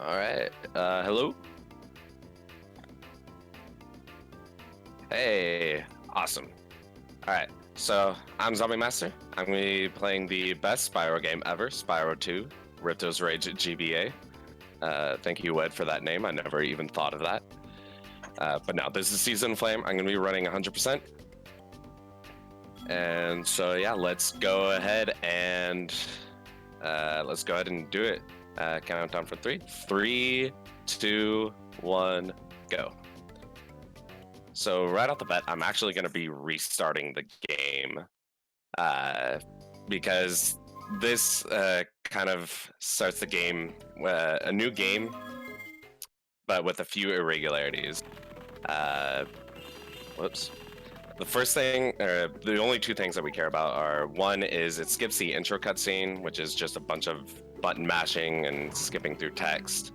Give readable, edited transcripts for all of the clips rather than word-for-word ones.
All right. Hello. Hey. Awesome. All right. So I'm Zombiemaster. I'm gonna be playing the best Spyro game ever, Spyro 2, Ripto's Rage at GBA. Thank you, Wed, for that name. I never even thought of that. But now this is Season Flame. I'm gonna be running 100%. And so yeah, let's go ahead and do it. Countdown for three. 3, 2, 1, go. So right off the bat, I'm actually going to be restarting the game because this kind of starts the game, a new game, but with a few irregularities. Whoops. The first thing, or the only two things that we care about are, one is it skips the intro cutscene, which is just a bunch of button mashing and skipping through text.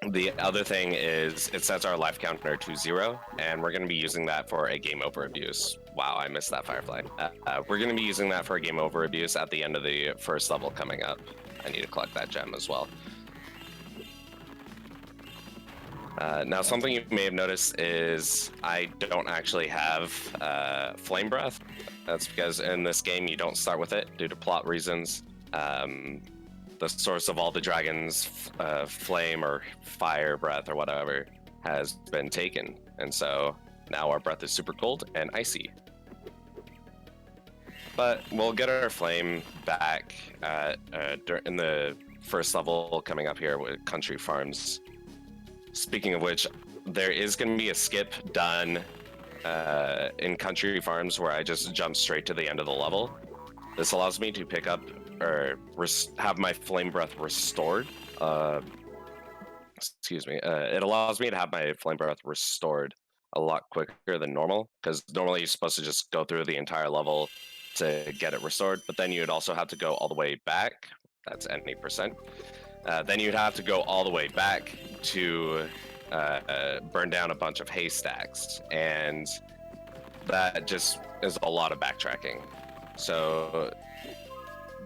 The other thing is it sets our life counter to 0, and we're going to be using that for a game over abuse. Wow, I missed that firefly. We're going to be using that for a game over abuse at the end of the first level coming up. I need to collect that gem as well. Now, something you may have noticed is I don't actually have Flame Breath. That's because in this game you don't start with it due to plot reasons. The source of all the dragons' flame or fire breath or whatever has been taken. And so now our breath is super cold and icy. But we'll get our flame back in the first level coming up here with Country Farms. Speaking of which, there is going to be a skip done in Country Farms where I just jump straight to the end of the level. This allows me to pick up or have my flame breath restored. Excuse me. It allows me to have my flame breath restored a lot quicker than normal, because normally you're supposed to just go through the entire level to get it restored, but then you'd also have to go all the way back. That's any percent. Then you'd have to go all the way back to burn down a bunch of haystacks, and that just is a lot of backtracking. So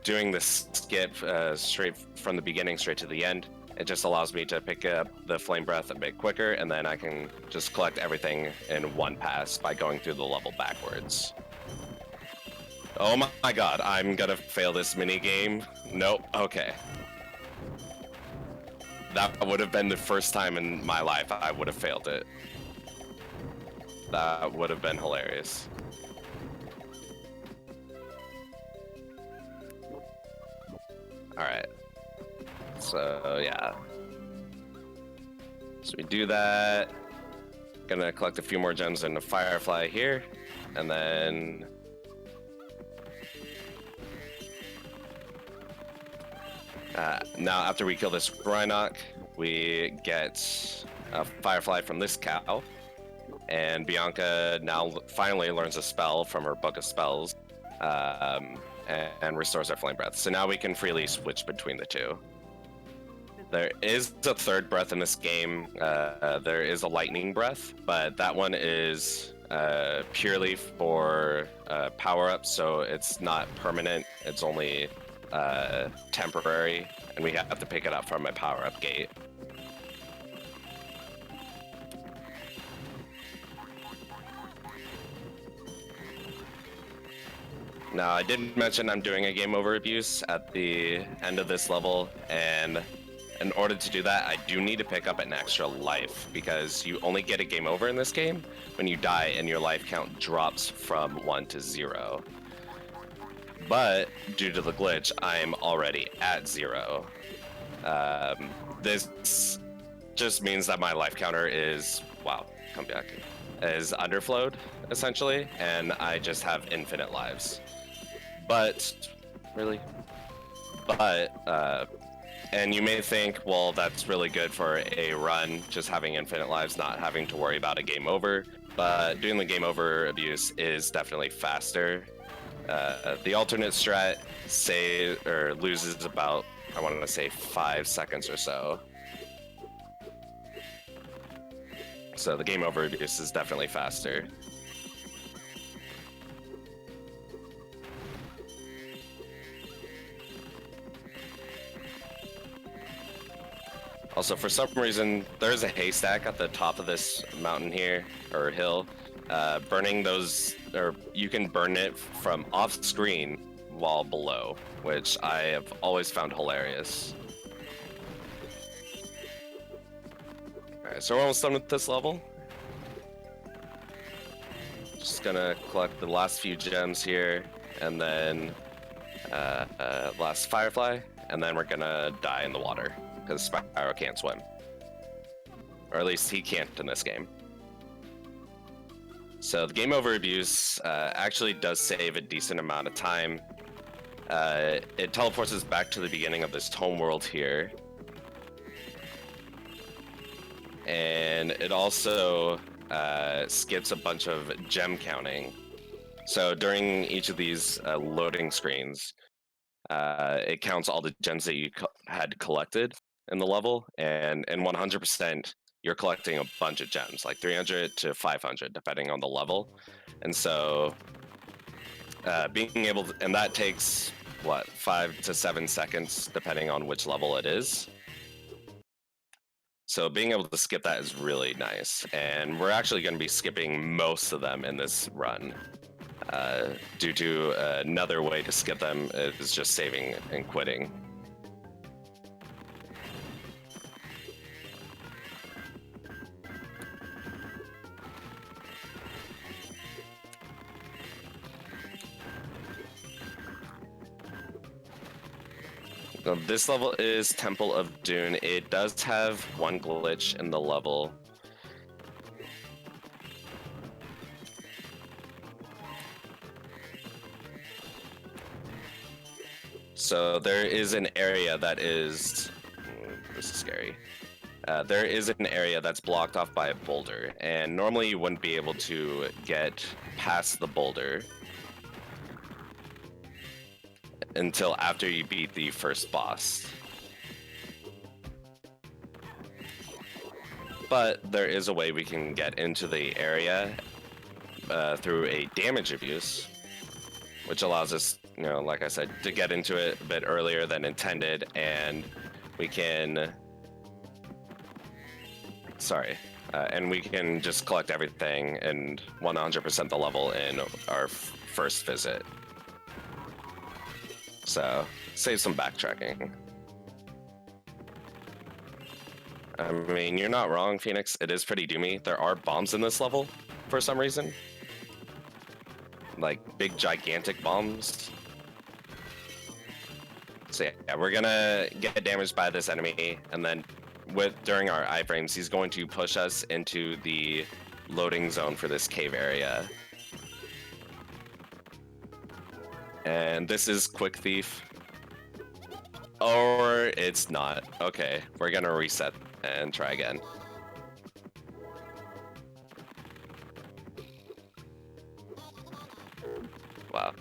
doing this skip straight from the beginning straight to the end, it just allows me to pick up the flame breath a bit quicker, and then I can just collect everything in one pass by going through the level backwards. Oh my god, I'm gonna fail this mini game. Nope, okay. That would have been the first time in my life I would have failed it. That would have been hilarious. Alright. So, yeah. So we do that. Gonna collect a few more gems in the Firefly here. And then... now, after we kill this Rhinoc, we get a Firefly from this cow. And Bianca now finally learns a spell from her Book of Spells. And restores our flame breath. So now we can freely switch between the two. There is a third breath in this game. There is a lightning breath, but that one is purely for power-ups, so it's not permanent. It's only temporary, and we have to pick it up from a power-up gate. Now, I did mention I'm doing a game over abuse at the end of this level, and in order to do that, I do need to pick up an extra life, because you only get a game over in this game when you die and your life count drops from 1 to 0. But due to the glitch, I'm already at 0. This just means that my life counter is, wow, come back, is underflowed, essentially, and I just have infinite lives. But, really? But, and you may think, well, that's really good for a run, just having infinite lives, not having to worry about a game over. But doing the game over abuse is definitely faster. The alternate strat loses about, I want to say, 5 seconds or so. So the game over abuse is definitely faster. Also, for some reason, there's a haystack at the top of this mountain here, or hill. Burning those, or you can burn it from off screen while below, which I have always found hilarious. Alright, so we're almost done with this level. Just gonna collect the last few gems here, and then last Firefly, and then we're gonna die in the water, because Spyro can't swim. Or at least he can't in this game. So the game overviews actually does save a decent amount of time. It teleports us back to the beginning of this home world here. And it also skips a bunch of gem counting. So during each of these loading screens, it counts all the gems that you had collected in the level, and in 100%, you're collecting a bunch of gems, like 300 to 500, depending on the level. And so being able to, and that takes, what, 5 to 7 seconds, depending on which level it is. So being able to skip that is really nice. And we're actually going to be skipping most of them in this run. Due to another way to skip them is just saving and quitting. Now, this level is Temple of Dune. It does have one glitch in the level. So there is an area that is... this is scary. There is an area that's blocked off by a boulder, and normally you wouldn't be able to get past the boulder until after you beat the first boss. But there is a way we can get into the area through a damage abuse, which allows us, you know, like I said, to get into it a bit earlier than intended, and we can... and we can just collect everything and 100% the level in our first visit. So, save some backtracking. I mean, you're not wrong, Phoenix. It is pretty doomy. There are bombs in this level, for some reason. Like, big, gigantic bombs. So yeah, we're gonna get damaged by this enemy, and then during our iframes, he's going to push us into the loading zone for this cave area. And this is Quick Thief. Or it's not. Okay, we're gonna reset and try again. Wow.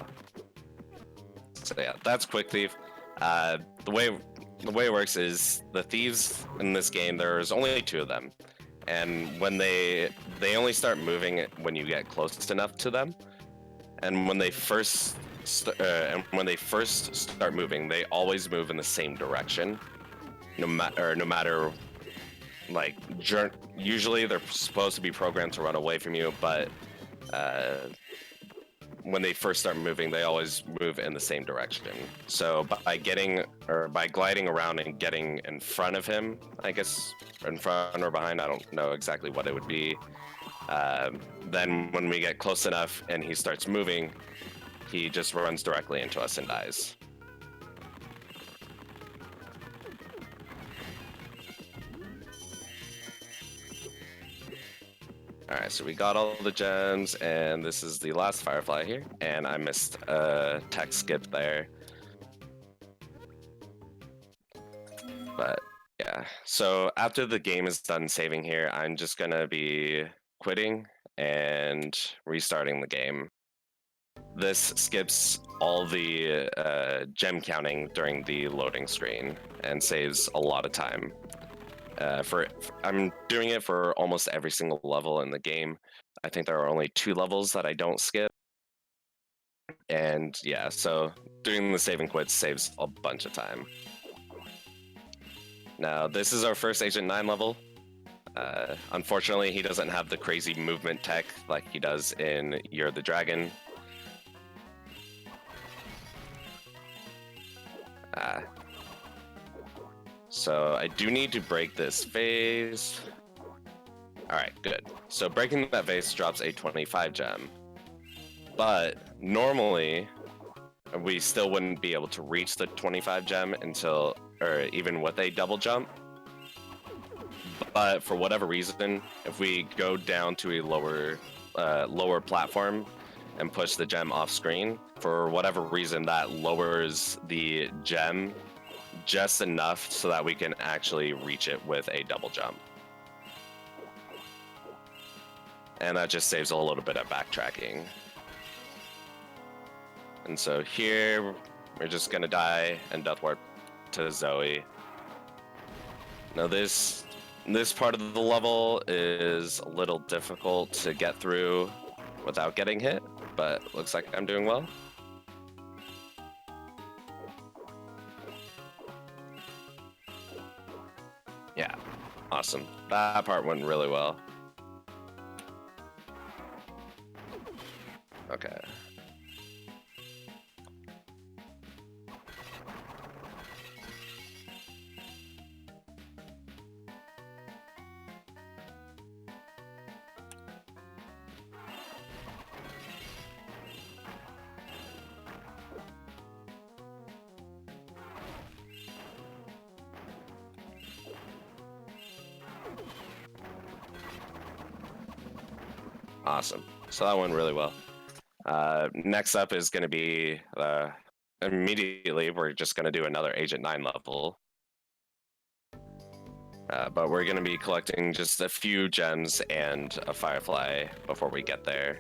So yeah, that's Quick Thief. The way it works is the thieves in this game, there's only 2 of them. And when they only start moving when you get close enough to them. And when they first start moving, they always move in the same direction, no matter like usually they're supposed to be programmed to run away from you, but when they first start moving, they always move in the same direction. So by gliding around and getting in front of him, I guess, in front or behind, I don't know exactly what it would be. Then when we get close enough and he starts moving, he just runs directly into us and dies. Alright, so we got all the gems, and this is the last Firefly here, and I missed a tech skip there. But yeah, so after the game is done saving here, I'm just gonna be quitting and restarting the game. This skips all the gem counting during the loading screen and saves a lot of time. I'm doing it for almost every single level in the game. I think there are only 2 levels that I don't skip. And yeah, so doing the save and quit saves a bunch of time. Now, this is our first Agent 9 level. Unfortunately, he doesn't have the crazy movement tech like he does in Year of the Dragon. So I do need to break this vase. Alright, good. So breaking that vase drops a 25 gem. But normally, we still wouldn't be able to reach the 25 gem until, or even with a double jump. But for whatever reason, if we go down to a lower platform and push the gem off screen, for whatever reason, that lowers the gem just enough so that we can actually reach it with a double jump. And that just saves a little bit of backtracking. And so here, we're just gonna die and death warp to Zoe. Now this part of the level is a little difficult to get through without getting hit, but looks like I'm doing well. Yeah, awesome. That part went really well. Okay. Awesome. So that went really well. Next up is going to be immediately, we're just going to do another Agent 9 level. But we're going to be collecting just a few gems and a firefly before we get there.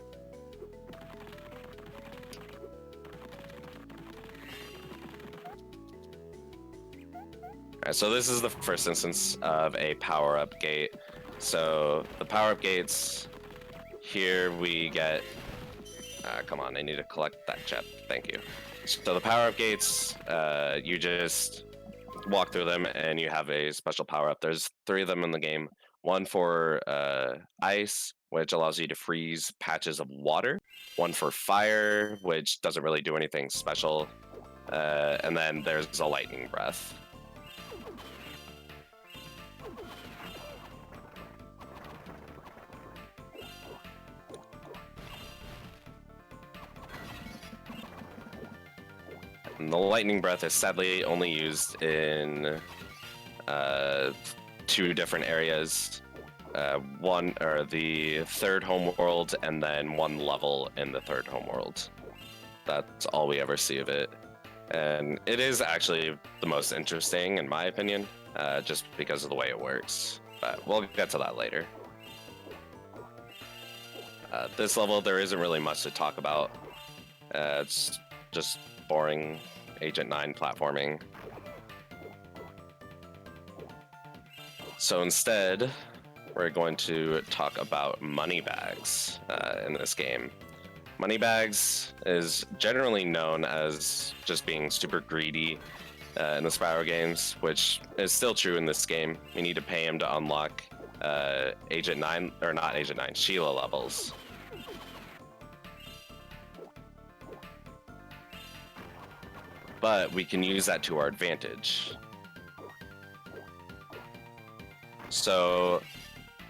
Alright, so this is the first instance of a power-up gate. So the power-up gates, here we get... come on, I need to collect that gem. Thank you. So the power-up gates, you just walk through them and you have a special power-up. There's 3 of them in the game. One for ice, which allows you to freeze patches of water. One for fire, which doesn't really do anything special. And then there's a lightning breath. And the lightning breath is sadly only used in 2 different areas. One, or the 3rd homeworld, and then 1 level in the 3rd homeworld. That's all we ever see of it. And it is actually the most interesting, in my opinion, just because of the way it works. But we'll get to that later. This level, there isn't really much to talk about. It's just boring Agent 9 platforming. So instead, we're going to talk about money bags in this game. Money bags is generally known as just being super greedy in the Spyro games, which is still true in this game. You need to pay him to unlock Agent 9, or not Agent 9, Sheila levels. But we can use that to our advantage. So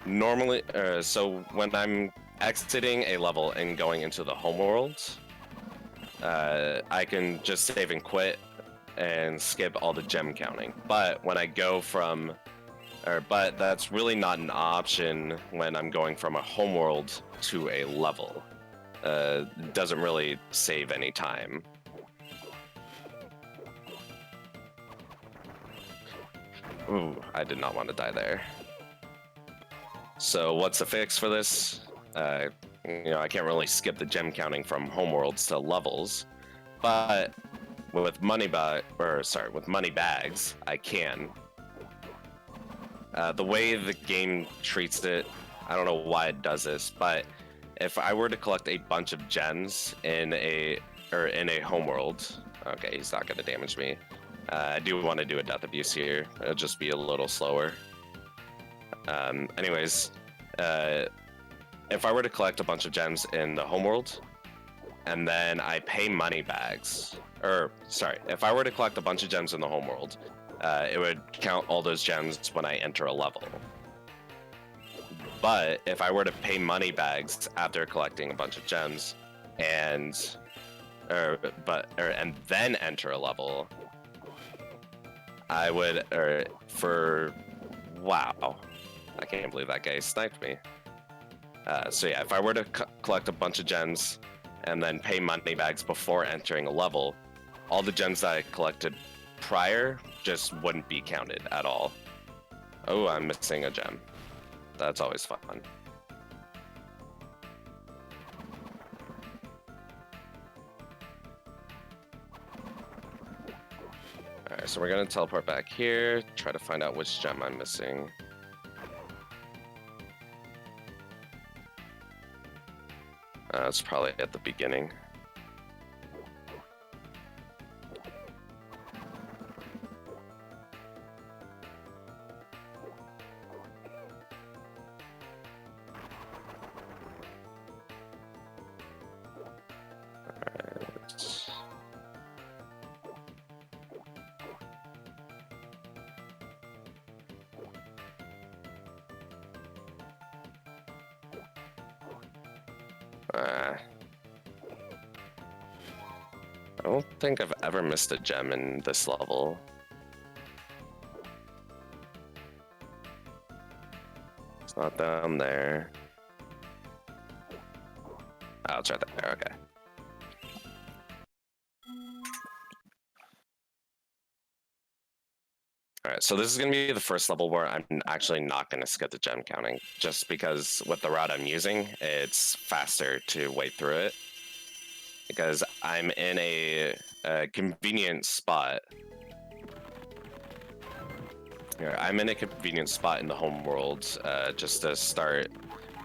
normally, so when I'm exiting a level and going into the homeworld, I can just save and quit and skip all the gem counting. But when I go from, but that's really not an option when I'm going from a homeworld to a level. It doesn't really save any time. Ooh, I did not want to die there. So what's the fix for this? I can't really skip the gem counting from homeworlds to levels, but with money bags, I can. The way the game treats it, I don't know why it does this, but if I were to collect a bunch of gems in a homeworld, okay, he's not going to damage me. I do want to do a death abuse here. It'll just be a little slower. Anyways, if I were to collect a bunch of gems in the homeworld, and then I pay money bags, or sorry, if I were to collect a bunch of gems in the homeworld, it would count all those gems when I enter a level. But if I were to pay money bags after collecting a bunch of gems, and then enter a level, I would, wow, I can't believe that guy sniped me. So yeah, if I were to collect a bunch of gems and then pay money bags before entering a level, all the gems that I collected prior just wouldn't be counted at all. Oh, I'm missing a gem. That's always fun. Alright, so we're gonna teleport back here, try to find out which gem I'm missing. It's probably at the beginning. I don't think I've ever missed a gem in this level. It's not down there. Oh, it's right there, okay. Alright, so this is going to be the first level where I'm actually not going to skip the gem counting, just because with the route I'm using, it's faster to wade through it. Because I'm in a convenient spot. Here, I'm in a convenient spot in the home world just to start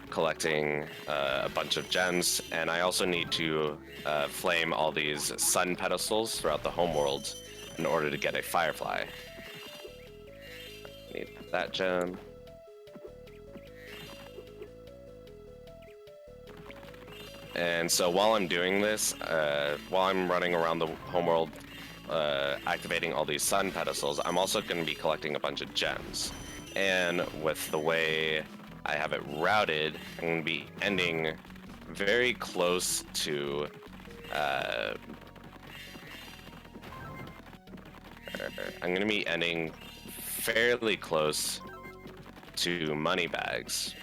collecting a bunch of gems, and I also need to flame all these sun pedestals throughout the home world in order to get a firefly. Need that gem. And so while I'm doing this, while I'm running around the homeworld, activating all these sun pedestals, I'm also going to be collecting a bunch of gems. And with the way I have it routed, I'm going to be ending very close to I'm going to be ending fairly close to money bags.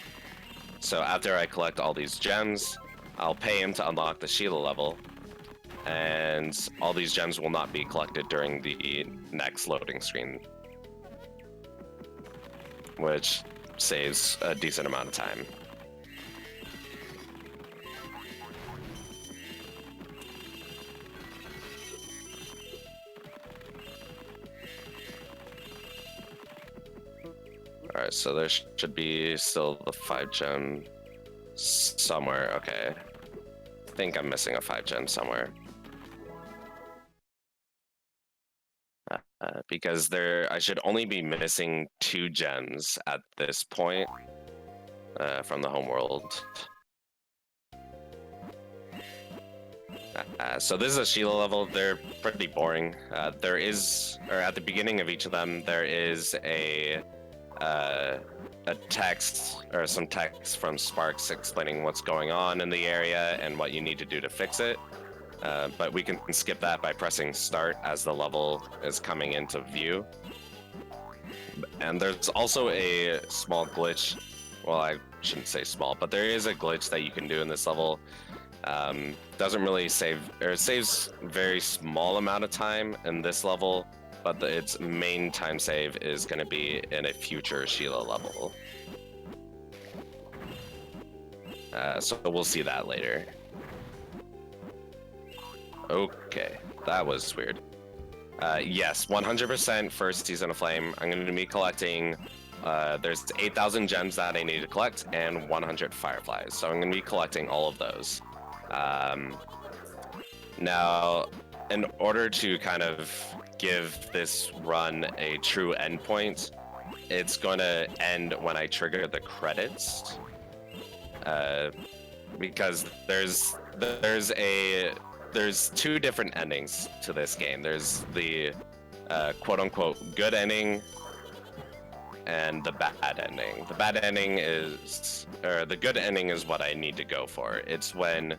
So after I collect all these gems, I'll pay him to unlock the Sheila level, and all these gems will not be collected during the next loading screen, which saves a decent amount of time. Alright, so there should be still the 5 gem somewhere. Okay. I think I'm missing a 5 gem somewhere. Because I should only be missing 2 gems at this point from the homeworld. So this is a Sheila level. They're pretty boring. At the beginning of each of them, there is a text or some text from Sparks explaining what's going on in the area and what you need to do to fix it. But we can skip that by pressing start as the level is coming into view. And there's also a small glitch. Well, I shouldn't say small, but there is a glitch that you can do in this level. Doesn't really save, or it saves very small amount of time in this level, but its main time save is going to be in a future Sheila level. So we'll see that later. Okay, that was weird. Yes, 100% first Season of Flame. I'm going to be collecting, there's 8,000 gems that I need to collect and 100 fireflies. So I'm going to be collecting all of those. Now, in order to kind of give this run a true endpoint, it's going to end when I trigger the credits. Because there's two different endings to this game. There's the quote unquote good ending and the bad ending. The bad ending is, or the good ending is what I need to go for. It's when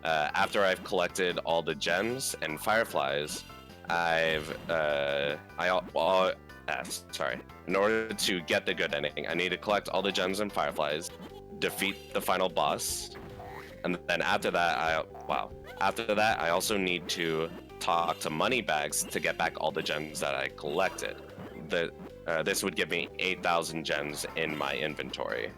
after I've collected all the gems and fireflies, sorry. In order to get the good ending, I need to collect all the gems and fireflies, defeat the final boss, and then after that, I also need to talk to Moneybags to get back all the gems that I collected. This would give me 8,000 gems in my inventory.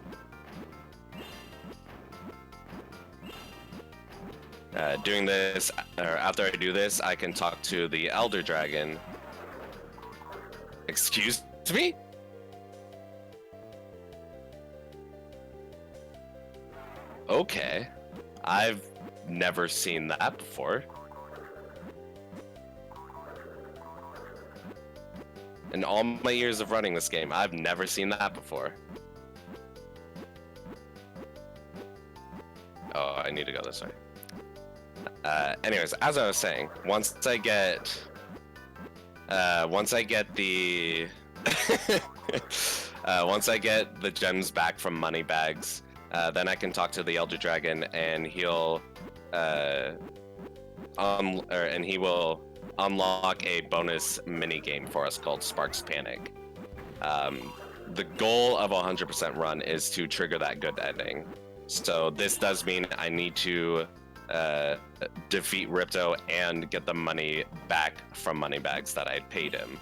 Doing this, or after I do this, I can talk to the Elder Dragon. Excuse me? Okay. I've never seen that before. In all my years of running this game, I've never seen that before. Oh, I need to go this way. Anyways, as I was saying, once I get the once I get the gems back from Moneybags, then I can talk to the Elder Dragon, and he'll he will unlock a bonus mini game for us called Sparks Panic. The goal of a 100% run is to trigger that good ending. So this does mean I need to defeat Ripto and get the money back from Moneybags that I paid him.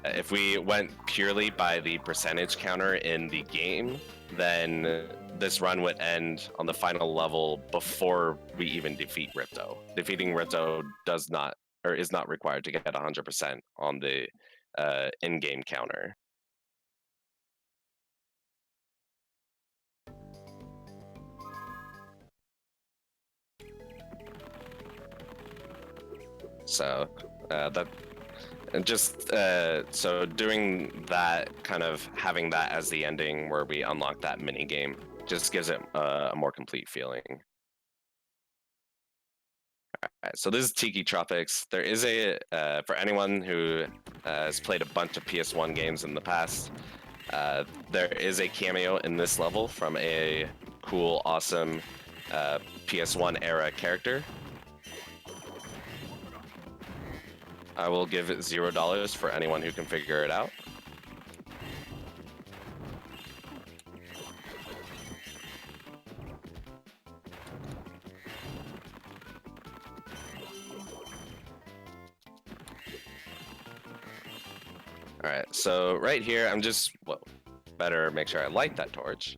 If we went purely by the percentage counter in the game, then this run would end on the final level before we even defeat Ripto. Defeating Ripto does not, or is not required to get 100% on the in-game counter. So so doing that, kind of having that as the ending where we unlock that mini game, just gives it a more complete feeling. Alright, so this is Tiki Tropics. There is a for anyone who has played a bunch of PS1 games in the past, there is a cameo in this level from a cool, awesome PS1 era character. I will give it $0 for anyone who can figure it out. All right, so right here, I'm just, well, better make sure I light that torch.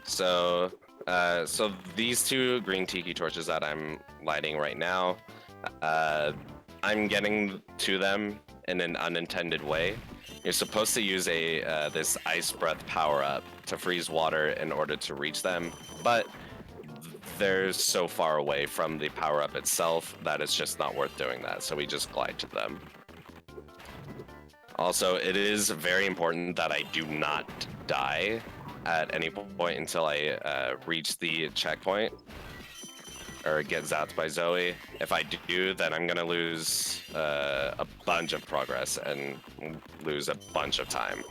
So, so these two green tiki torches that I'm lighting right now, I'm getting to them in an unintended way. You're supposed to use this ice breath power-up to freeze water in order to reach them, but they're so far away from the power-up itself that it's just not worth doing that, so we just glide to them. Also, it is very important that I do not die at any point until I reach the checkpoint or get zapped by Zoe. If I do, then I'm gonna lose a bunch of progress and lose a bunch of time.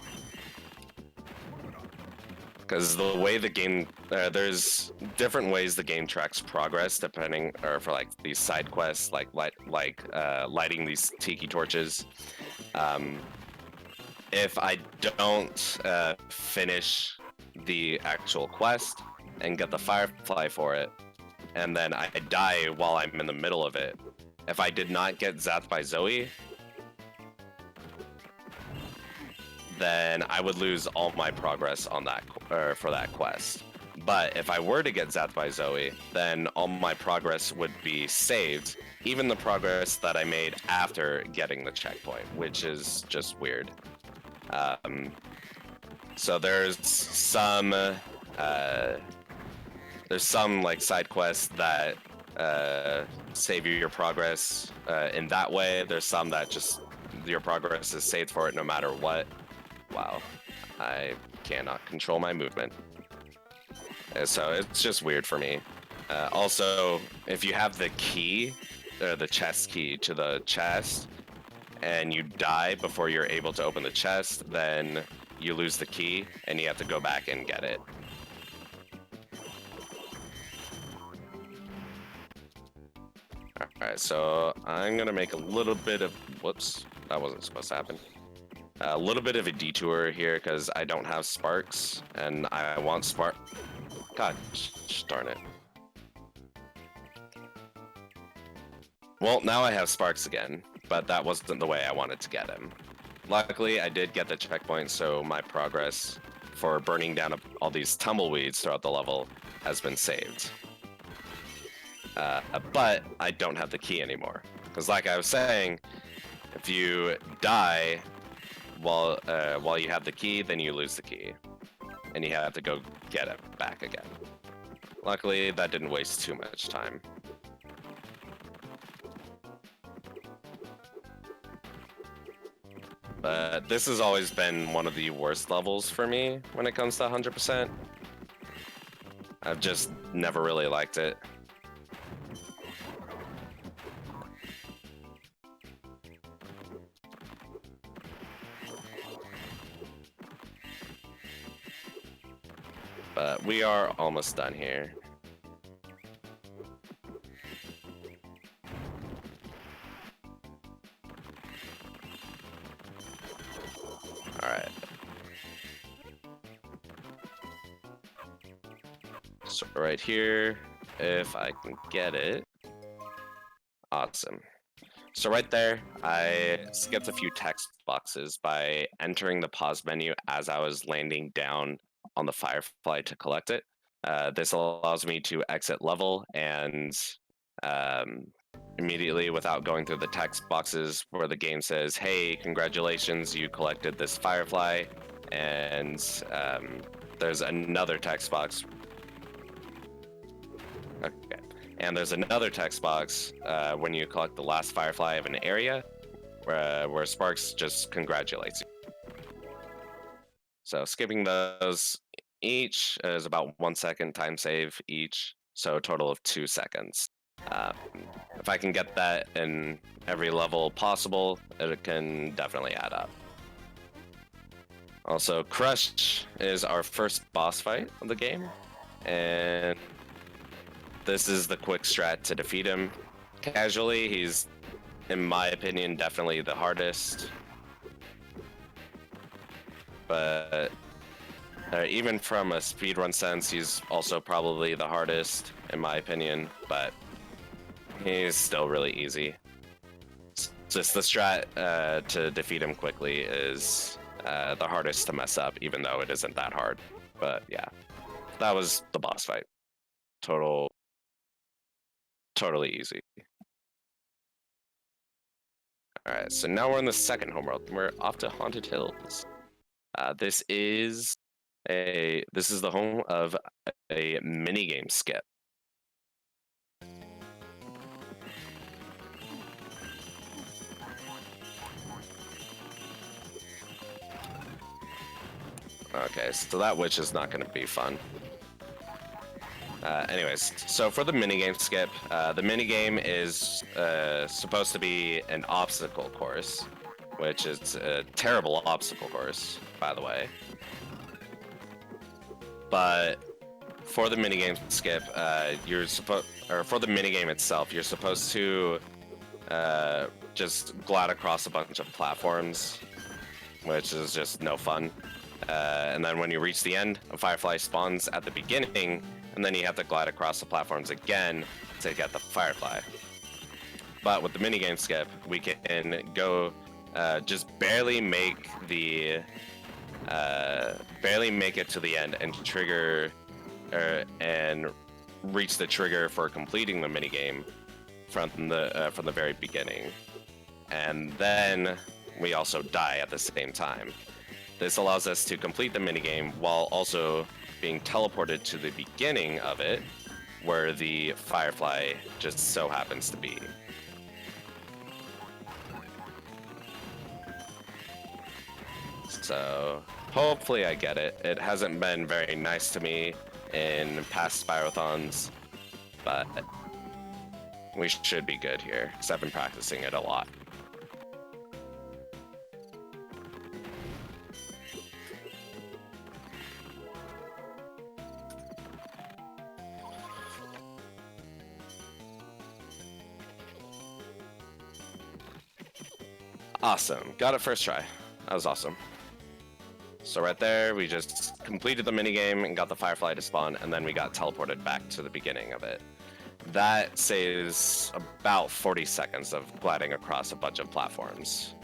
Because the way the game, there's different ways the game tracks progress depending, or for like these side quests, like lighting these tiki torches. If I don't finish the actual quest and get the firefly for it, and then I die while I'm in the middle of it, if I did not get zapped by Zoe, then I would lose all my progress on that for that quest. But if I were to get zapped by Zoe, then all my progress would be saved, even the progress that I made after getting the checkpoint, which is just weird. So there's some like side quests that save you your progress in that way. There's some that just your progress is saved for it no matter what. Wow, I cannot control my movement. So it's just weird for me. Also, if you have the key, the chest key to the chest, and you die before you're able to open the chest, then you lose the key and you have to go back and get it. Alright, so I'm gonna make a little bit of, whoops, that wasn't supposed to happen. A little bit of a detour here because I don't have sparks and I want spark. God darn it. Well, now I have sparks again, but that wasn't the way I wanted to get him. Luckily, I did get the checkpoint, so my progress for burning down all these tumbleweeds throughout the level has been saved. But I don't have the key anymore. Because like I was saying, if you die while you have the key, then you lose the key. And you have to go get it back again. Luckily, that didn't waste too much time. But this has always been one of the worst levels for me when it comes to 100%. I've just never really liked it. But we are almost done here. Alright. So right here, if I can get it. Awesome. So right there, I skipped a few text boxes by entering the pause menu as I was landing down on the Firefly to collect it. This allows me to exit level and immediately without going through the text boxes where the game says, hey, congratulations, you collected this Firefly. And there's another text box. Okay. And there's another text box when you collect the last Firefly of an area where Sparks just congratulates you. So skipping those each is about 1 second time save each, so a total of 2 seconds. If I can get that in every level possible, it can definitely add up. Also, Crush is our first boss fight of the game, and this is the quick strat to defeat him. Casually, he's, in my opinion, definitely the hardest. But even from a speedrun sense, he's also probably the hardest, in my opinion, but he's still really easy. Just the strat to defeat him quickly is the hardest to mess up, even though it isn't that hard. But yeah, that was the boss fight. Totally easy. Alright, so now we're in the second homeworld. We're off to Haunted Hills. This is the home of a minigame skip. Okay, so that witch is not going to be fun. Anyways, so for the minigame skip, the minigame is supposed to be an obstacle course, which is a terrible obstacle course, by the way. But for the minigame skip, for the minigame itself, you're supposed to just glide across a bunch of platforms, which is just no fun. And then when you reach the end, a Firefly spawns at the beginning, and then you have to glide across the platforms again to get the Firefly. But with the minigame skip, we can go just barely make it to the end and trigger and reach the trigger for completing the minigame from the very beginning. And then we also die at the same time. This allows us to complete the minigame while also being teleported to the beginning of it, where the Firefly just so happens to be. So hopefully I get it. It hasn't been very nice to me in past Spyrothons, but we should be good here, because I've been practicing it a lot. Awesome. Got it first try. That was awesome. So right there, we just completed the minigame and got the Firefly to spawn, and then we got teleported back to the beginning of it. That saves about 40 seconds of gliding across a bunch of platforms.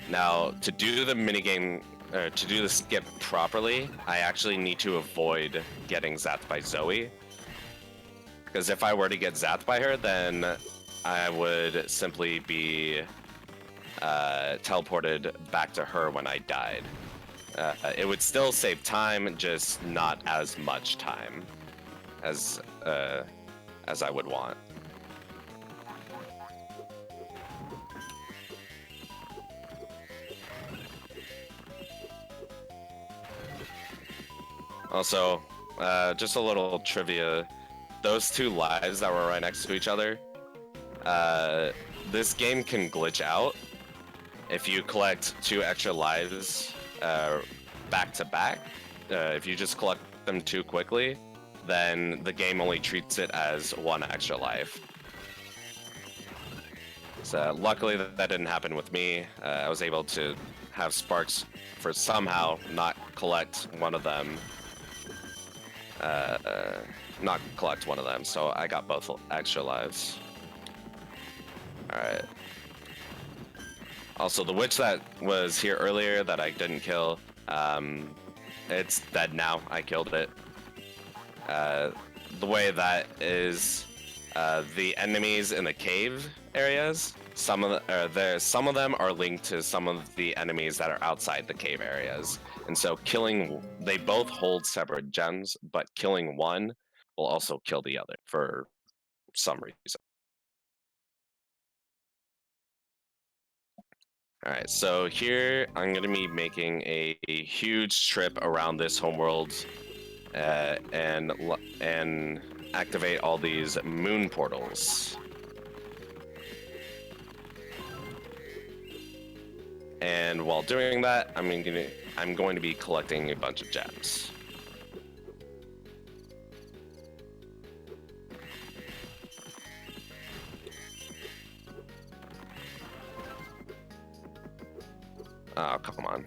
Now, to do the minigame, to do the skip properly, I actually need to avoid getting zapped by Zoe. Because if I were to get zapped by her, then I would simply be teleported back to her when I died. It would still save time, just not as much time as I would want. Also, just a little trivia. Those two lives that were right next to each other, this game can glitch out if you collect 2 extra lives back to back. If you just collect them too quickly, then the game only treats it as 1 extra life. So luckily that didn't happen with me. I was able to have Sparks for somehow not collect one of them. So I got both extra lives. Alright. Also, the witch that was here earlier that I didn't kill, it's dead now. I killed it. The way that is, the enemies in the cave areas, some of them are linked to some of the enemies that are outside the cave areas. And so they both hold separate gems, but killing one will also kill the other for some reason. All right, so here I'm going to be making a huge trip around this homeworld and activate all these moon portals. And while doing that, I'm going to be collecting a bunch of gems. Oh, come on.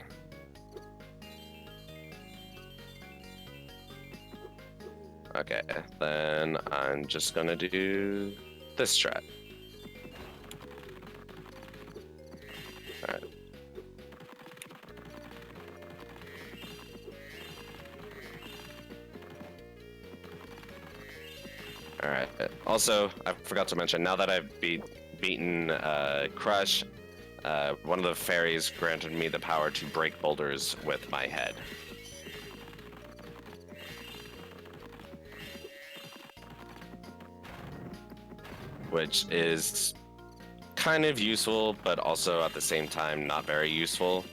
Okay, then I'm just gonna do this strat. Alright. Alright. Also, I forgot to mention, now that I've beaten Crush, one of the fairies granted me the power to break boulders with my head. Which is kind of useful, but also at the same time not very useful,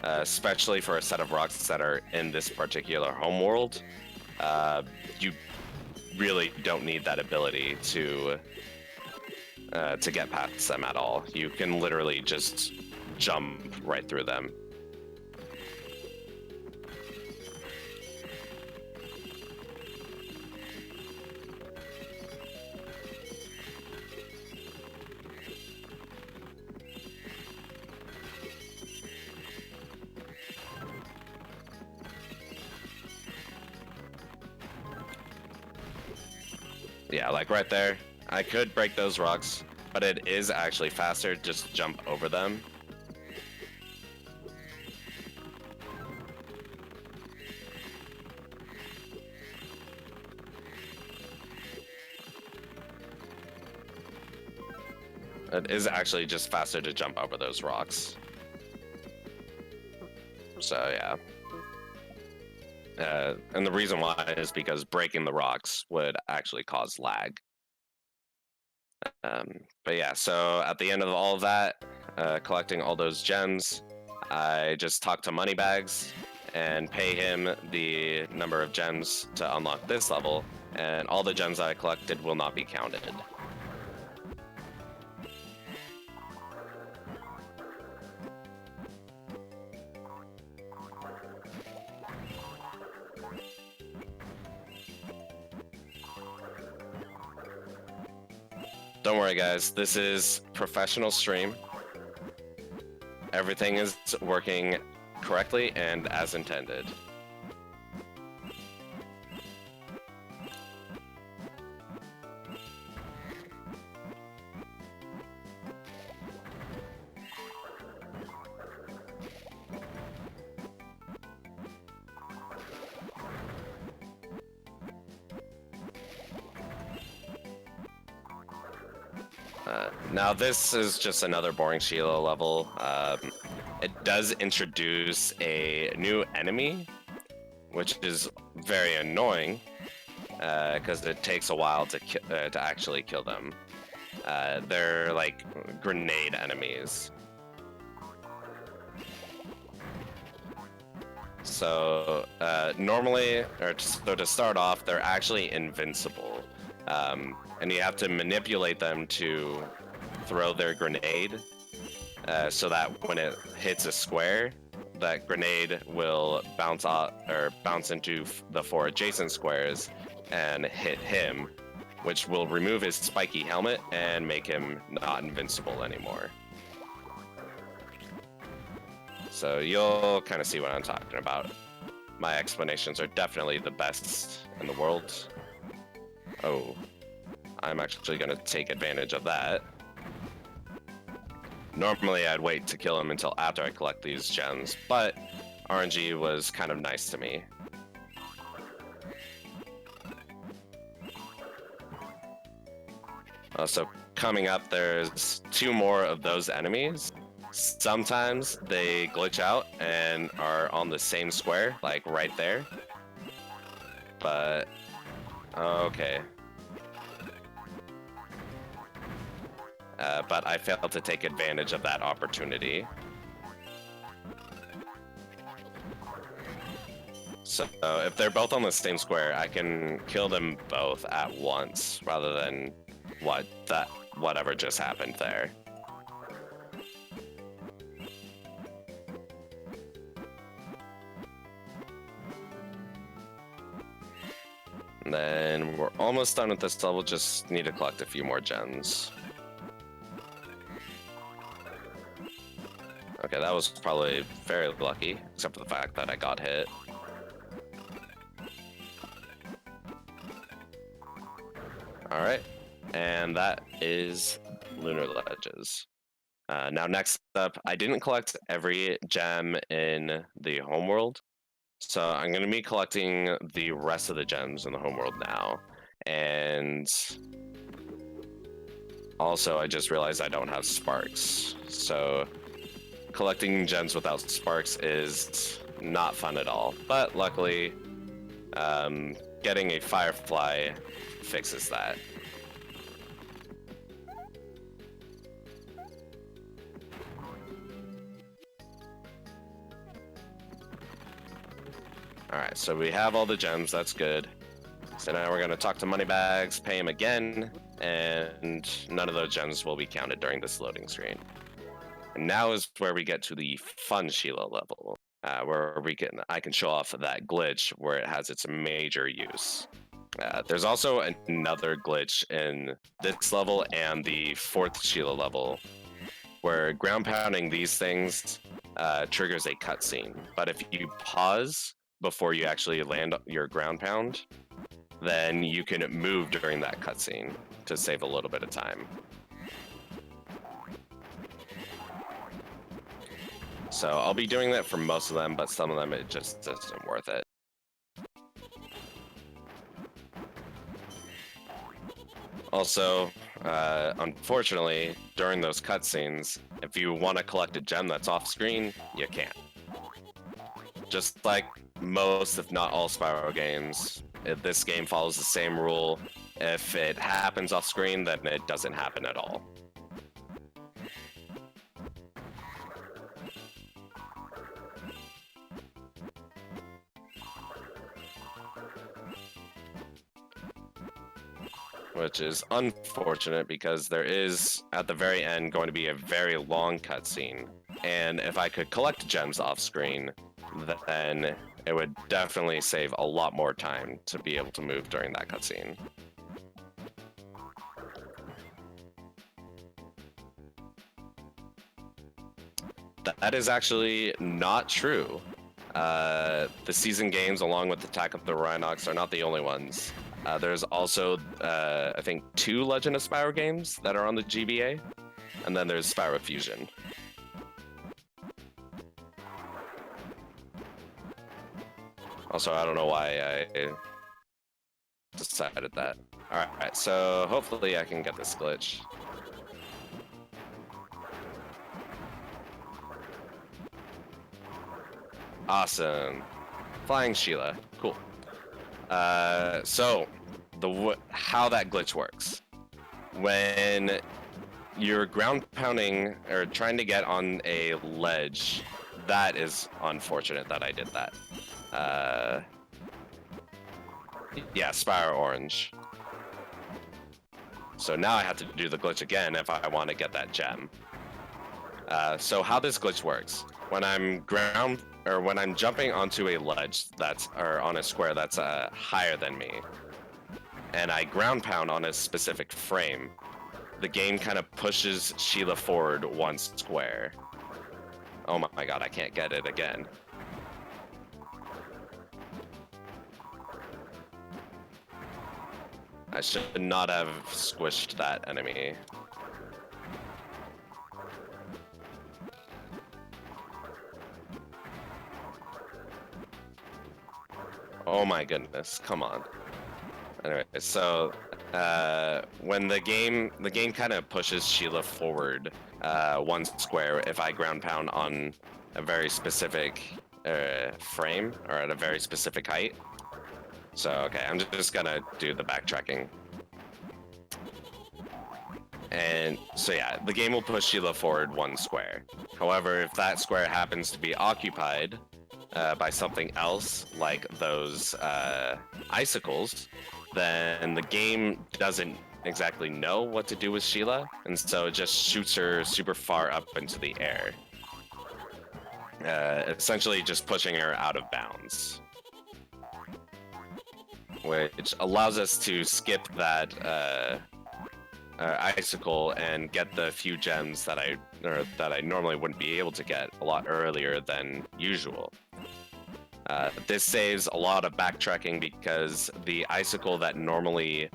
especially for a set of rocks that are in this particular homeworld. You really don't need that ability to get past them at all. You can literally just jump right through them. Yeah, like right there. I could break those rocks, but it is actually faster just to jump over them. It is actually just faster to jump over those rocks. So yeah. And the reason why is because breaking the rocks would actually cause lag. But yeah, so at the end of all of that, collecting all those gems, I just talk to Moneybags and pay him the number of gems to unlock this level, and all the gems I collected will not be counted. Don't worry, guys. This is professional stream. Everything is working correctly and as intended. Now this is just another boring Sheila level. It does introduce a new enemy, which is very annoying because it takes a while to actually kill them. They're like grenade enemies. So normally, so to start off, they're actually invincible. And you have to manipulate them to throw their grenade so that when it hits a square, that grenade will bounce off or bounce into the 4 adjacent squares and hit him, which will remove his spiky helmet and make him not invincible anymore. So you'll kind of see what I'm talking about. My explanations are definitely the best in the world. Oh. I'm actually going to take advantage of that. Normally, I'd wait to kill him until after I collect these gems, but RNG was kind of nice to me. So coming up, there's 2 more of those enemies. Sometimes they glitch out and are on the same square, like right there. But, okay. But I failed to take advantage of that opportunity. So if they're both on the same square, I can kill them both at once, rather than whatever just happened there. And then we're almost done with this level, just need to collect a few more gems. Okay, that was probably very lucky, except for the fact that I got hit. Alright, and that is Lunar Ledges. Now next up, I didn't collect every gem in the homeworld, so I'm going to be collecting the rest of the gems in the homeworld now. And also, I just realized I don't have sparks, so collecting gems without sparks is not fun at all, but luckily, getting a firefly fixes that. Alright, so we have all the gems, that's good. So now we're going to talk to Moneybags, pay him again, and none of those gems will be counted during this loading screen. And now is where we get to the fun Sheila level, where I can show off that glitch where it has its major use. There's also another glitch in this level and the 4th Sheila level, where ground pounding these things triggers a cutscene. But if you pause before you actually land your ground pound, then you can move during that cutscene to save a little bit of time. So I'll be doing that for most of them, but some of them it just isn't worth it. Also, unfortunately, during those cutscenes, if you want to collect a gem that's off screen, you can't. Just like most, if not all, Spyro games, this game follows the same rule. If it happens off screen, then it doesn't happen at all. Which is unfortunate because there is, at the very end, going to be a very long cutscene. And if I could collect gems off screen, then it would definitely save a lot more time to be able to move during that cutscene. That is actually not true. The season games, along with Attack of the Rhinox, are not the only ones. There's also, I think, 2 Legend of Spyro games that are on the GBA, and then there's Spyro Fusion. Also, I don't know why I decided that. Alright, so hopefully I can get this glitch. Awesome. Flying Sheila. Cool. So, how that glitch works. When you're ground pounding or trying to get on a ledge, that is unfortunate that I did that. Yeah, Spyro Orange. So now I have to do the glitch again if I want to get that gem. So how this glitch works, when I'm when I'm jumping onto a ledge or on a square that's higher than me, and I ground pound on a specific frame, the game kind of pushes Sheila forward 1 square. Oh my god, I can't get it again. I should not have squished that enemy. Oh my goodness, come on. Anyway, so when the game kind of pushes Sheila forward 1 square if I ground pound on a very specific frame or at a very specific height. So okay, I'm just gonna do the backtracking. And so yeah, the game will push Sheila forward 1 square. However, if that square happens to be occupied by something else, like those icicles, then the game doesn't exactly know what to do with Sheila, and so it just shoots her super far up into the air. Essentially just pushing her out of bounds. Which allows us to skip that icicle and get the few gems that I normally wouldn't be able to get a lot earlier than usual. This saves a lot of backtracking because the icicle that normally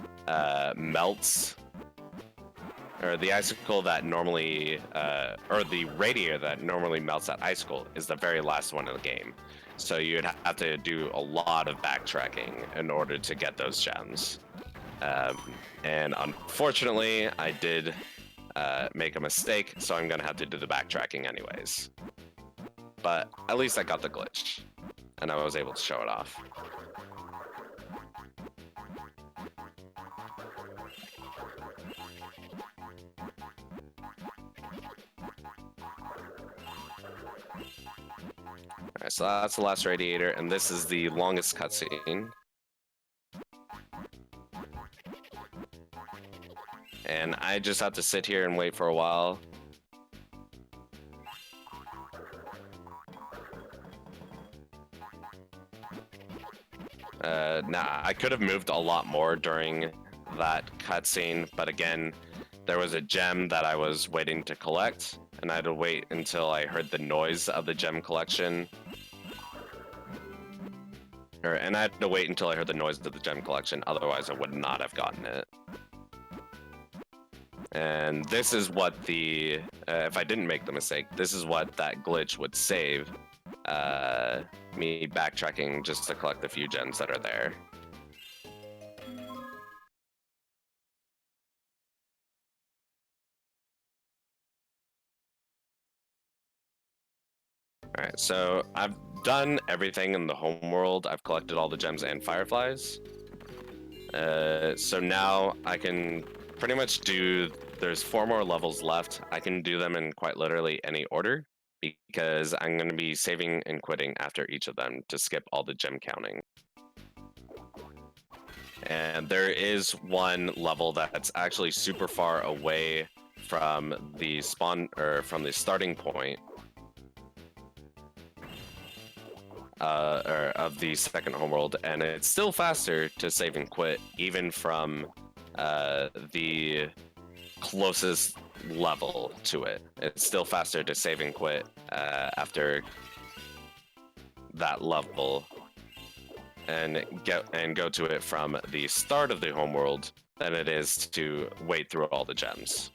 melts, or the icicle that normally, or the radiator that normally melts that icicle is the very last one in the game. So you'd have to do a lot of backtracking in order to get those gems. And unfortunately, I did make a mistake, so I'm gonna have to do the backtracking anyways. But at least I got the glitch, and I was able to show it off. Alright, so that's the last radiator, and this is the longest cutscene. And I just have to sit here and wait for a while. Now, I could have moved a lot more during that cutscene, but again, there was a gem that I was waiting to collect, and I had to wait until I heard the noise of the gem collection. And I had to wait until I heard the noise of the gem collection, otherwise I would not have gotten it. And this is what the, if I didn't make the mistake, this is what that glitch would save me backtracking just to collect the few gems that are there. Alright, so I've done everything in the home world. I've collected all the gems and fireflies. So now I can pretty much do, there's 4 more levels left. I can do them in quite literally any order because I'm going to be saving and quitting after each of them to skip all the gem counting. And there is one level that's actually super far away from the spawn, or from the starting point or of the second homeworld, and it's still faster to save and quit even from the closest level to it. It's still faster to save and quit after that level and go to it from the start of the homeworld than it is to wait through all the gems.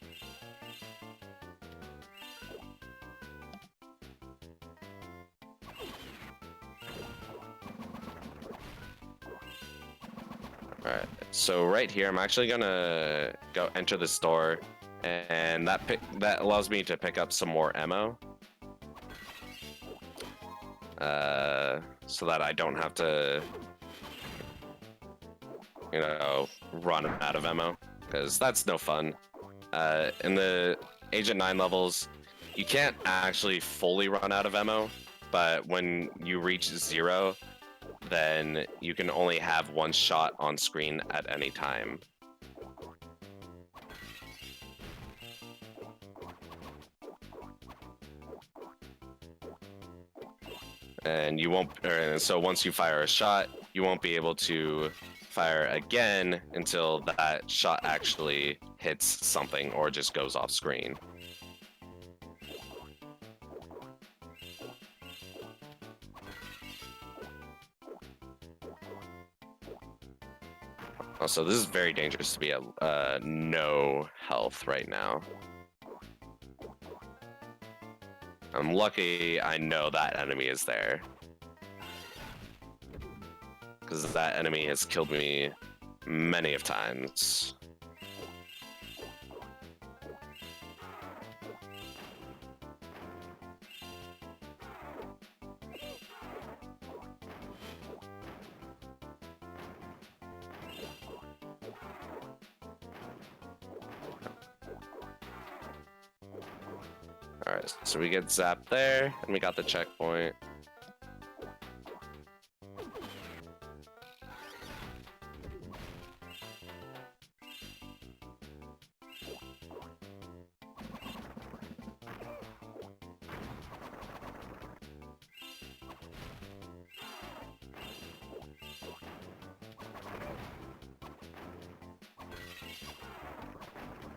Alright, so right here, I'm actually gonna go enter the store, and that allows me to pick up some more ammo. So that I don't have to, run out of ammo, because that's no fun. In the Agent 9 levels, you can't actually fully run out of ammo, but when you reach 0, then you can only have 1 shot on screen at any time. And you won't, so once you fire a shot, you won't be able to fire again until that shot actually hits something or just goes off screen. Also, this is very dangerous to be at no health right now. I'm lucky I know that enemy is there, because that enemy has killed me many of times. Alright, so we get zapped there, and we got the checkpoint.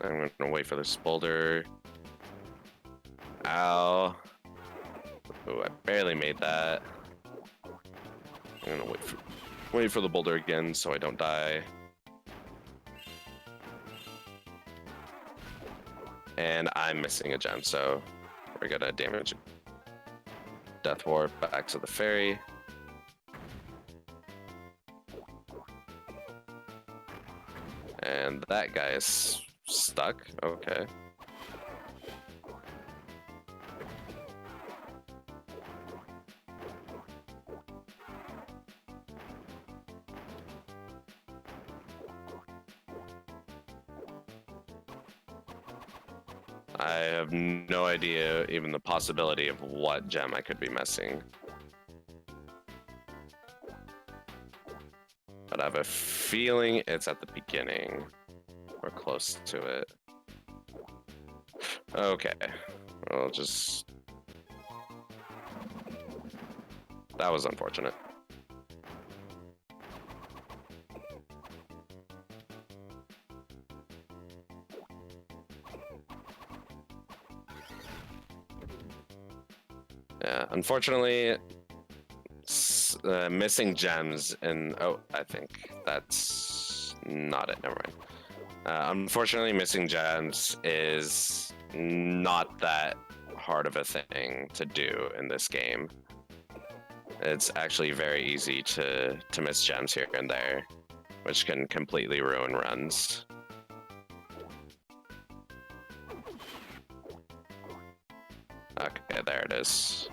I'm gonna wait for this boulder. Ow. Ooh, I barely made that. I'm gonna wait for the boulder again so I don't die. And I'm missing a gem, so we're gonna damage Death Warp back to the ferry. And that guy is stuck. Okay. I have no idea even the possibility of what gem I could be missing. But I have a feeling it's at the beginning. We're close to it. Okay. Well, just... That was unfortunate. Yeah, unfortunately, missing gems and... Oh, I think that's not it. Never mind. Unfortunately, missing gems is not that hard of a thing to do in this game. It's actually very easy to miss gems here and there, which can completely ruin runs. Okay, there it is.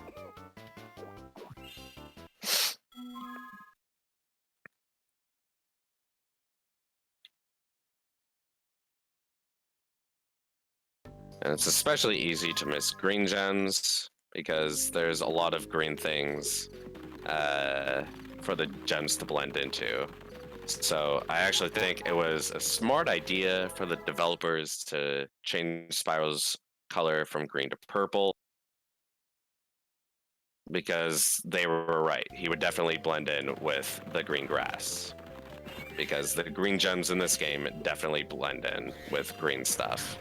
And it's especially easy to miss green gems because there's a lot of green things for the gems to blend into. So I actually think it was a smart idea for the developers to change Spyro's color from green to purple because they were right. He would definitely blend in with the green grass because the green gems in this game definitely blend in with green stuff.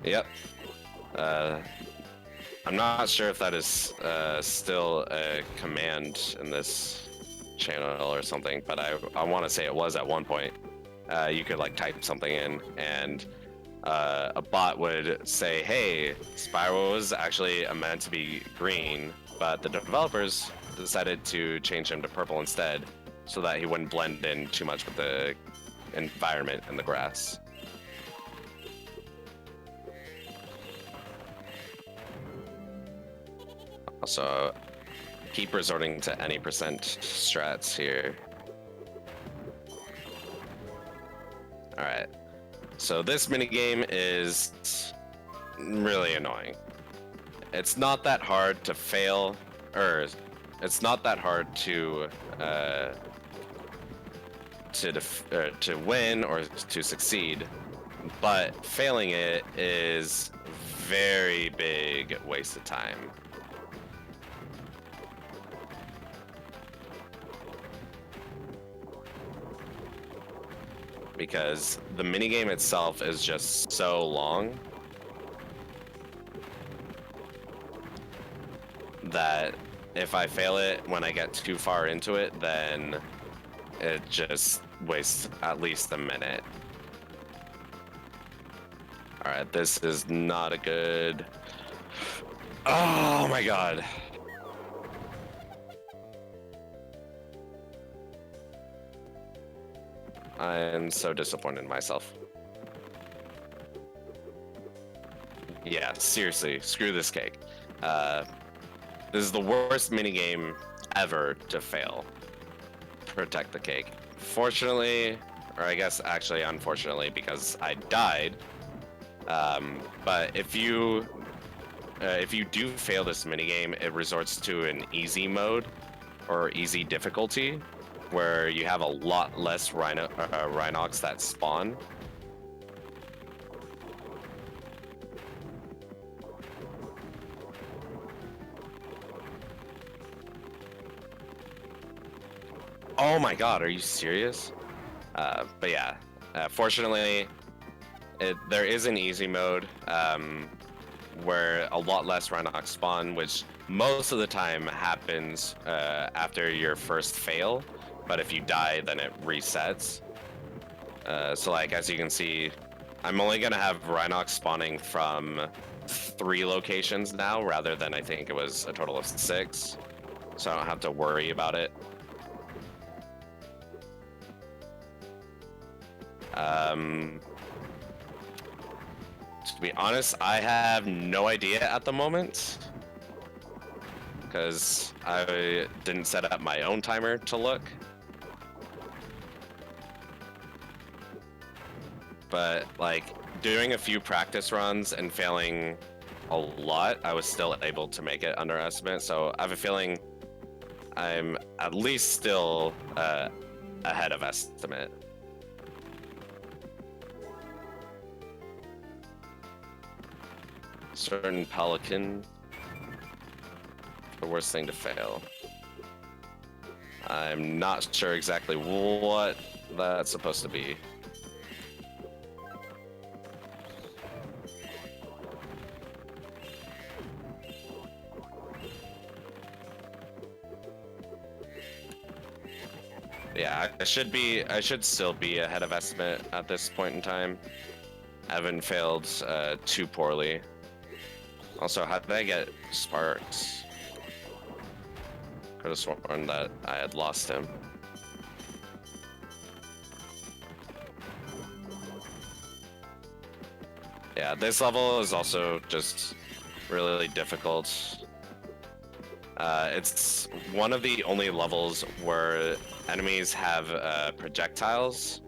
Yep. I'm not sure if that is still a command in this channel or something, but I want to say it was at one point. You could like type something in, and a bot would say, "Hey, Spyro was actually meant to be green, but the developers decided to change him to purple instead, so that he wouldn't blend in too much with the environment and the grass." Also, keep resorting to any percent strats here. Alright, so this minigame is really annoying. It's not that hard to fail, or it's not that hard to win or to succeed, but failing it is very big waste of time. Because the minigame itself is just so long that if I fail it when I get too far into it, then it just wastes at least a minute. Alright, this is not a good... Oh my god. I am so disappointed in myself. Yeah, seriously, screw this cake. This is the worst minigame ever to fail. Protect the cake. Fortunately, or I guess actually unfortunately, because I died. But if you do fail this minigame, it resorts to an easy mode or easy difficulty, where you have a lot less Rhinox that spawn. Oh my god, are you serious? But yeah, fortunately, there is an easy mode where a lot less Rhinox spawn, which most of the time happens after your first fail, but if you die, then it resets. So like, as you can see, I'm only gonna have Rhinox spawning from 3 locations now, rather than I think it was a total of 6, so I don't have to worry about it. To be honest, I have no idea at the moment, because I didn't set up my own timer to look. But like, doing a few practice runs and failing a lot, I was still able to make it under estimate, so I have a feeling I'm at least still ahead of estimate. Certain pelican, the worst thing to fail. I'm not sure exactly what that's supposed to be. Yeah, I should still be ahead of estimate at this point in time. I haven't failed too poorly. Also, how did I get sparks? could have sworn that I had lost him. Yeah, this level is also just really difficult. It's one of the only levels where enemies have projectiles,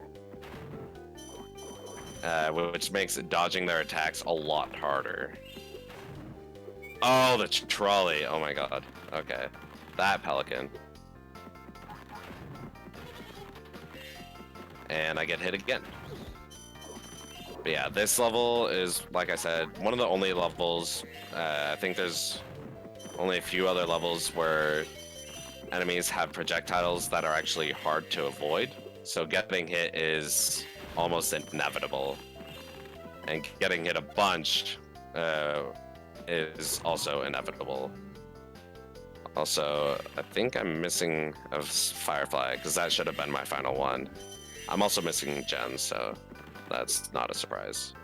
which makes dodging their attacks a lot harder. Oh, the trolley. Oh my god. Okay. That pelican. And I get hit again. But yeah, this level is, like I said, one of the only levels. I think there's only a few other levels where enemies have projectiles that are actually hard to avoid. So getting hit is almost inevitable. And getting hit a bunch is also inevitable. Also, I think I'm missing a Firefly, because that should have been my final one. I'm also missing gems, so that's not a surprise.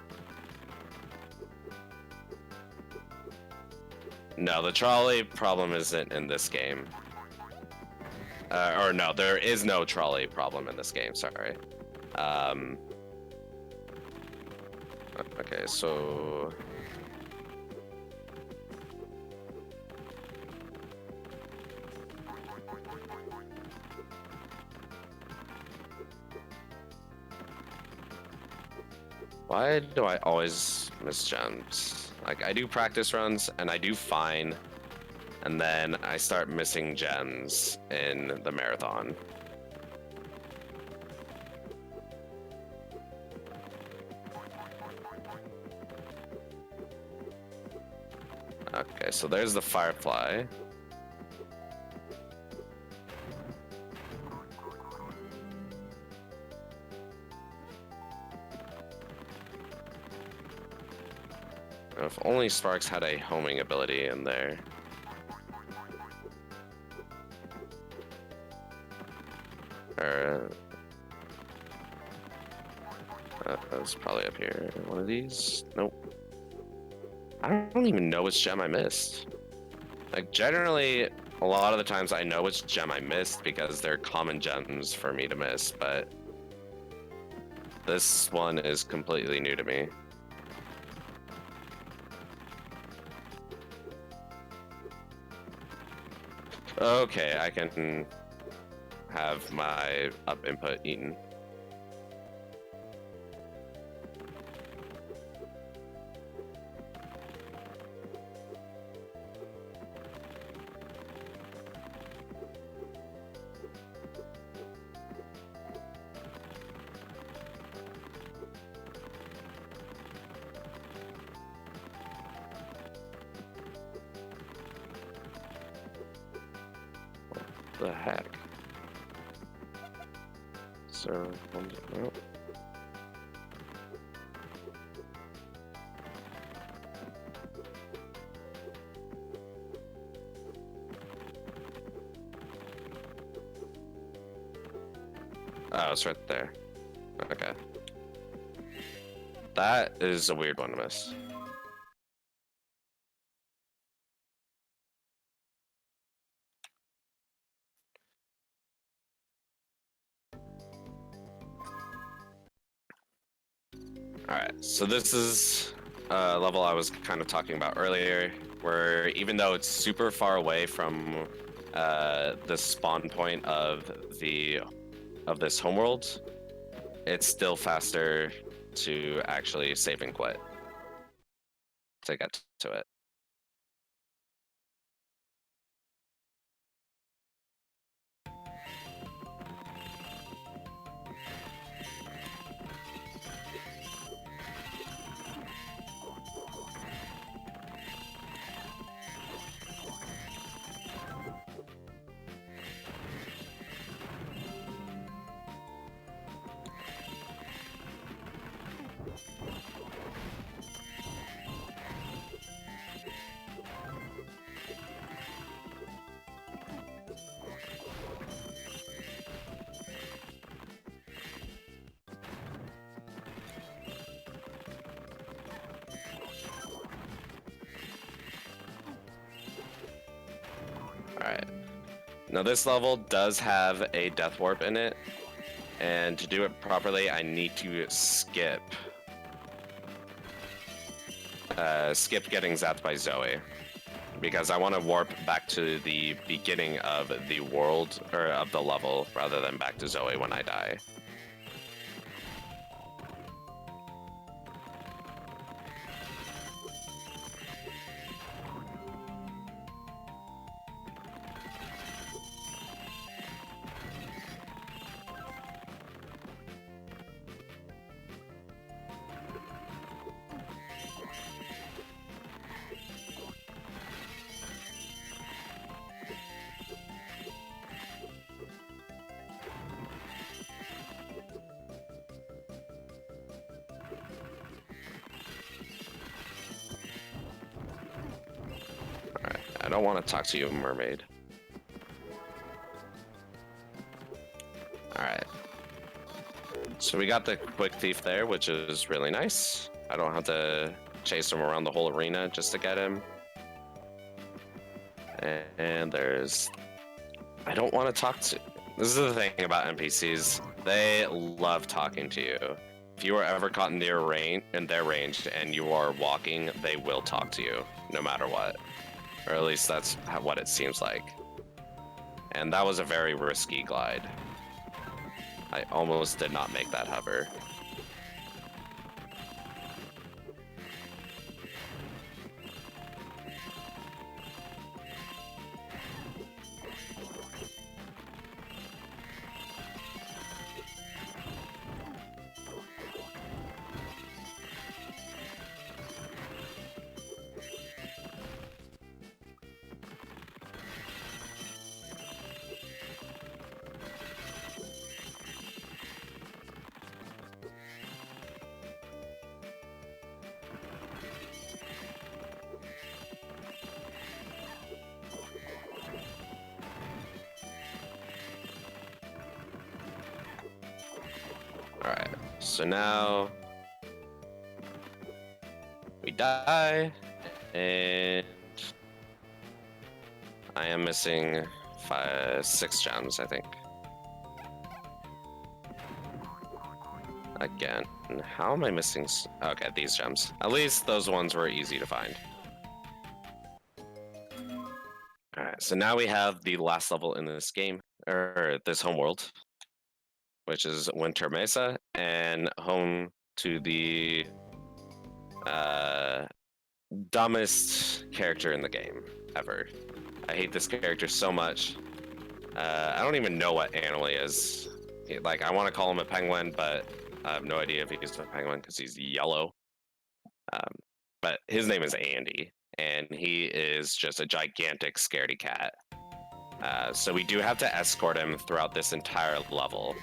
No, the trolley problem isn't in this game. Or no, there is no trolley problem in this game, sorry. Okay, so... Why do I always miss gems? Like, I do practice runs, and I do fine, and then I start missing gems in the marathon. Okay, so there's the Firefly. If only Sparks had a homing ability in there. Or... that's probably up here. One of these? Nope. I don't even know which gem I missed. Like, generally, a lot of the times I know which gem I missed because they're common gems for me to miss, but this one is completely new to me. Okay, I can have my up input eaten. The heck? So, oh. Oh, it's right there. Okay. That is a weird one to miss. Alright, so this is a level I was kind of talking about earlier, where even though it's super far away from the spawn point of this homeworld, it's still faster to actually save and quit to get to it. Now this level does have a death warp in it, and to do it properly, I need to skip getting zapped by Zoe, because I want to warp back to the beginning of the world, or of the level, rather than back to Zoe when I die. I don't want to talk to you, mermaid. Alright. So we got the quick thief there, which is really nice. I don't have to chase him around the whole arena just to get him. And there's... I don't want to talk to... This is the thing about NPCs. They love talking to you. If you are ever caught in their range and you are walking, they will talk to you, no matter what. Or at least that's what it seems like. And that was a very risky glide. I almost did not make that hover. Alright, so now we die, and I am missing 6 gems, I think. Again, how am I missing? Okay, these gems. At least those ones were easy to find. Alright, so now we have the last level in this game, or this homeworld, which is Winter Mesa, and home to the dumbest character in the game ever. I hate this character so much. I don't even know what animal he is. Like, I want to call him a penguin, but I have no idea if he's a penguin because he's yellow. But his name is Andy, and he is just a gigantic scaredy cat. So we do have to escort him throughout this entire level.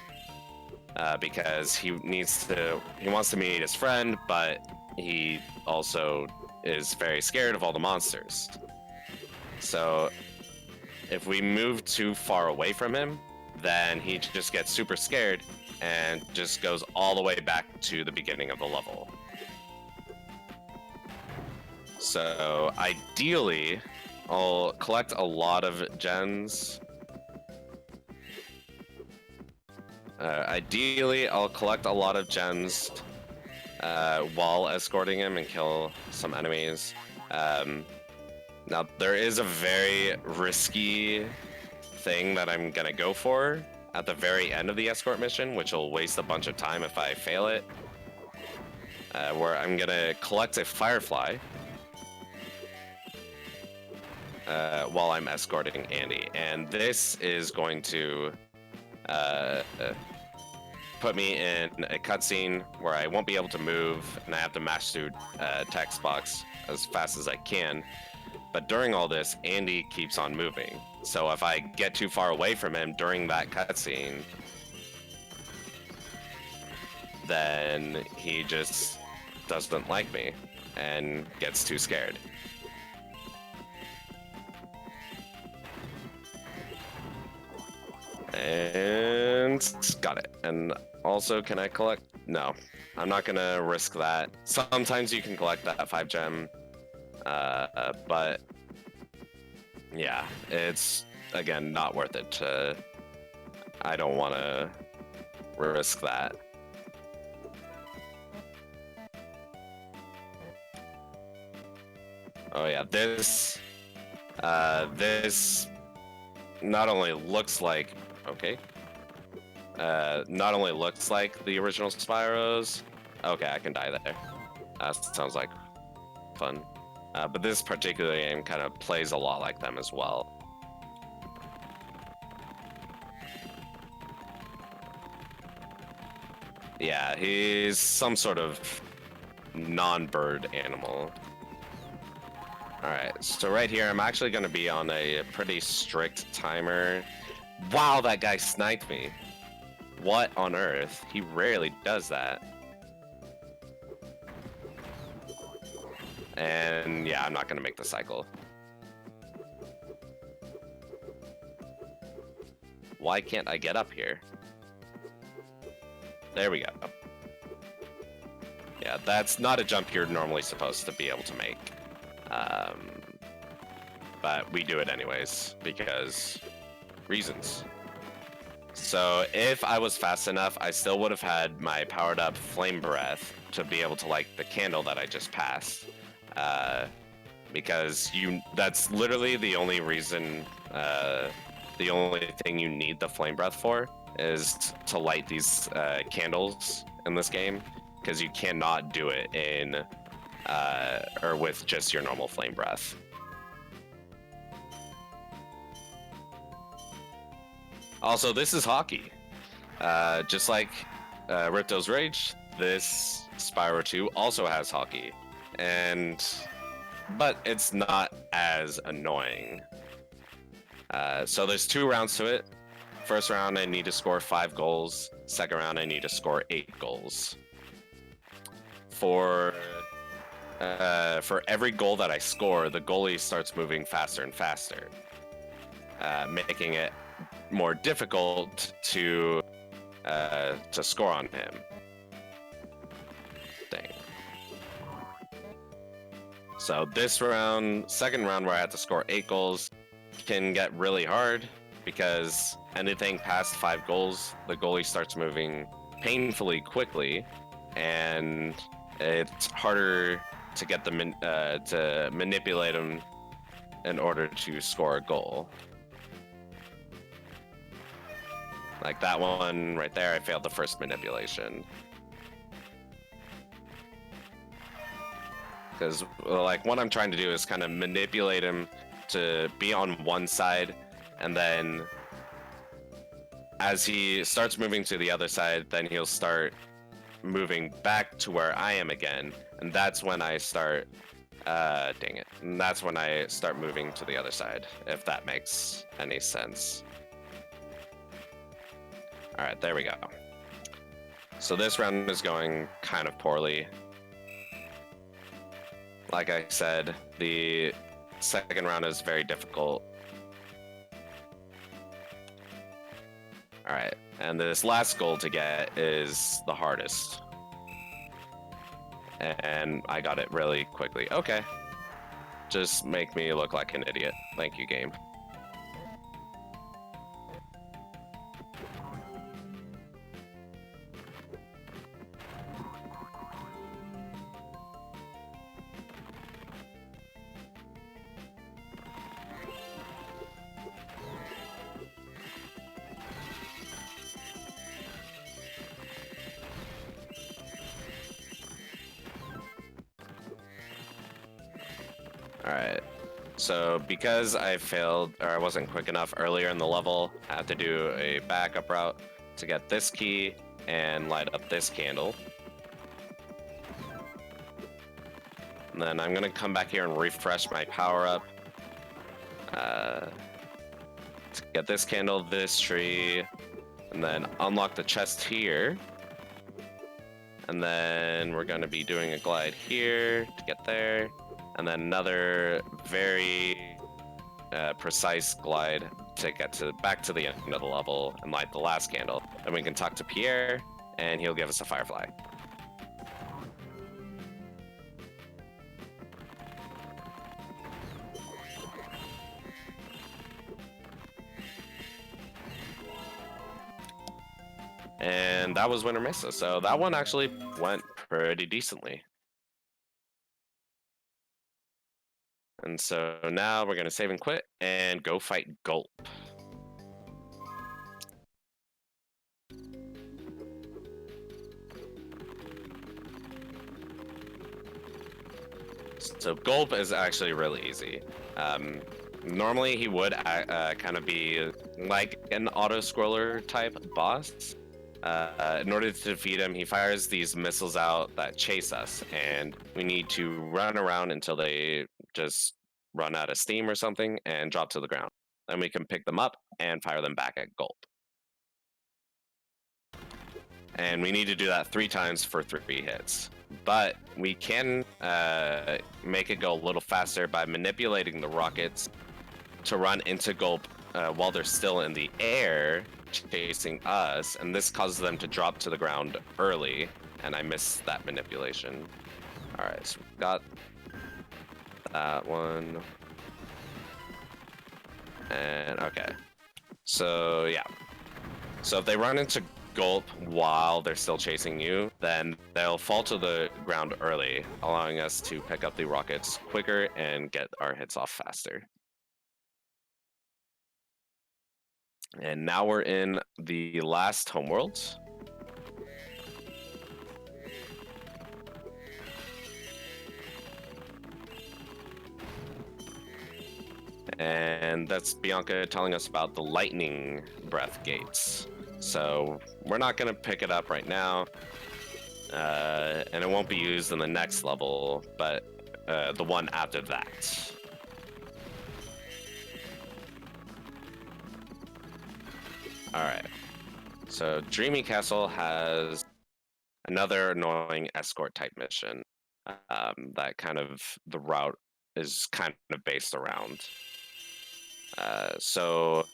Because he wants to meet his friend, but he also is very scared of all the monsters. So if we move too far away from him, then he just gets super scared and just goes all the way back to the beginning of the level. So ideally, I'll collect a lot of gems. Ideally, I'll collect a lot of gems while escorting him and kill some enemies. Now, there is a very risky thing that I'm gonna go for at the very end of the escort mission, which will waste a bunch of time if I fail it. Where I'm gonna collect a firefly while I'm escorting Andy. And this is going to put me in a cutscene where I won't be able to move, and I have to mash through text box as fast as I can. But during all this, Andy keeps on moving. So if I get too far away from him during that cutscene, then he just doesn't like me and gets too scared. And got it. And also, can I collect? No, I'm not gonna risk that. Sometimes you can collect that 5 gem, but yeah, it's again, not worth it to... I don't want to risk that. Oh yeah, this not only looks like... Okay. Not only looks like the original Spyros... Okay, I can die there. Sounds like fun. But this particular game kind of plays a lot like them as well. Yeah, he's some sort of non-bird animal. Alright, so right here, I'm actually going to be on a pretty strict timer. Wow, that guy sniped me. What on earth? He rarely does that. And yeah, I'm not going to make the cycle. Why can't I get up here? There we go. Yeah, that's not a jump you're normally supposed to be able to make. But we do it anyways, because reasons. So if I was fast enough, I still would have had my powered up flame breath to be able to light the candle that I just passed. Because that's literally the only reason, the only thing you need the flame breath for is to light these candles in this game, because you cannot do it in or with just your normal flame breath. Also, this is hockey. Just like Ripto's Rage, this Spyro 2 also has hockey, but it's not as annoying. So there's 2 rounds to it. First round, I need to score 5 goals. Second round, I need to score 8 goals. For every goal that I score, the goalie starts moving faster and faster, making it more difficult to score on him. Dang. So this round, second round where I have to score 8 goals, can get really hard because anything past 5 goals, the goalie starts moving painfully quickly, and it's harder to get them to manipulate him in order to score a goal. Like that one right there, I failed the first manipulation. Because like what I'm trying to do is kind of manipulate him to be on one side, and then as he starts moving to the other side, then he'll start moving back to where I am again, and that's when I start dang it. And that's when I start moving to the other side, if that makes any sense. Alright, there we go. So this round is going kind of poorly. Like I said, the second round is very difficult. Alright, and this last goal to get is the hardest. And I got it really quickly. Okay. Just make me look like an idiot. Thank you, game. Alright, so because I failed, or I wasn't quick enough earlier in the level, I have to do a backup route to get this key and light up this candle. And then I'm gonna come back here and refresh my power up. To get this candle, this tree, and then unlock the chest here. And then we're gonna be doing a glide here to get there. And then another very precise glide to get back to the end of the level and light the last candle. And we can talk to Pierre, and he'll give us a firefly. And that was Winter Mesa. So that one actually went pretty decently. And so now we're going to save and quit and go fight Gulp. So Gulp is actually really easy. Normally he would kind of be like an auto-scroller type boss. In order to defeat him, he fires these missiles out that chase us, and we need to run around until they just run out of steam or something and drop to the ground. Then we can pick them up and fire them back at Gulp. And we need to do that 3 times for 3 hits. But we can make it go a little faster by manipulating the rockets to run into Gulp while they're still in the air chasing us, and this causes them to drop to the ground early, and I missed that manipulation. Alright, so we got that one. And okay. So yeah. So if they run into Gulp while they're still chasing you, then they'll fall to the ground early, allowing us to pick up the rockets quicker and get our hits off faster. And now we're in the last homeworld. And that's Bianca telling us about the lightning breath gates. So we're not going to pick it up right now. And it won't be used in the next level, but the one after that. Alright. So Dreamy Castle has another annoying escort type mission that kind of the route is kind of based around. So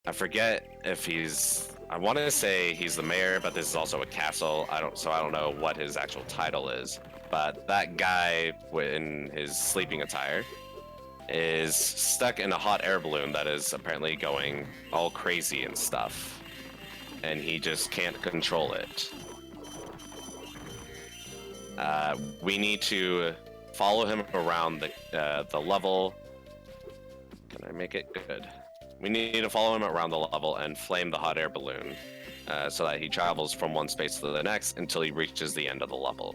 I forget if he's, I want to say he's the mayor, but this is also a castle. I don't know what his actual title is, but that guy in his sleeping attire is stuck in a hot air balloon that is apparently going all crazy and stuff, and he just can't control it. We need to follow him around the level. Can I make it good? We need to follow him around the level and flame the hot air balloon so that he travels from one space to the next until he reaches the end of the level.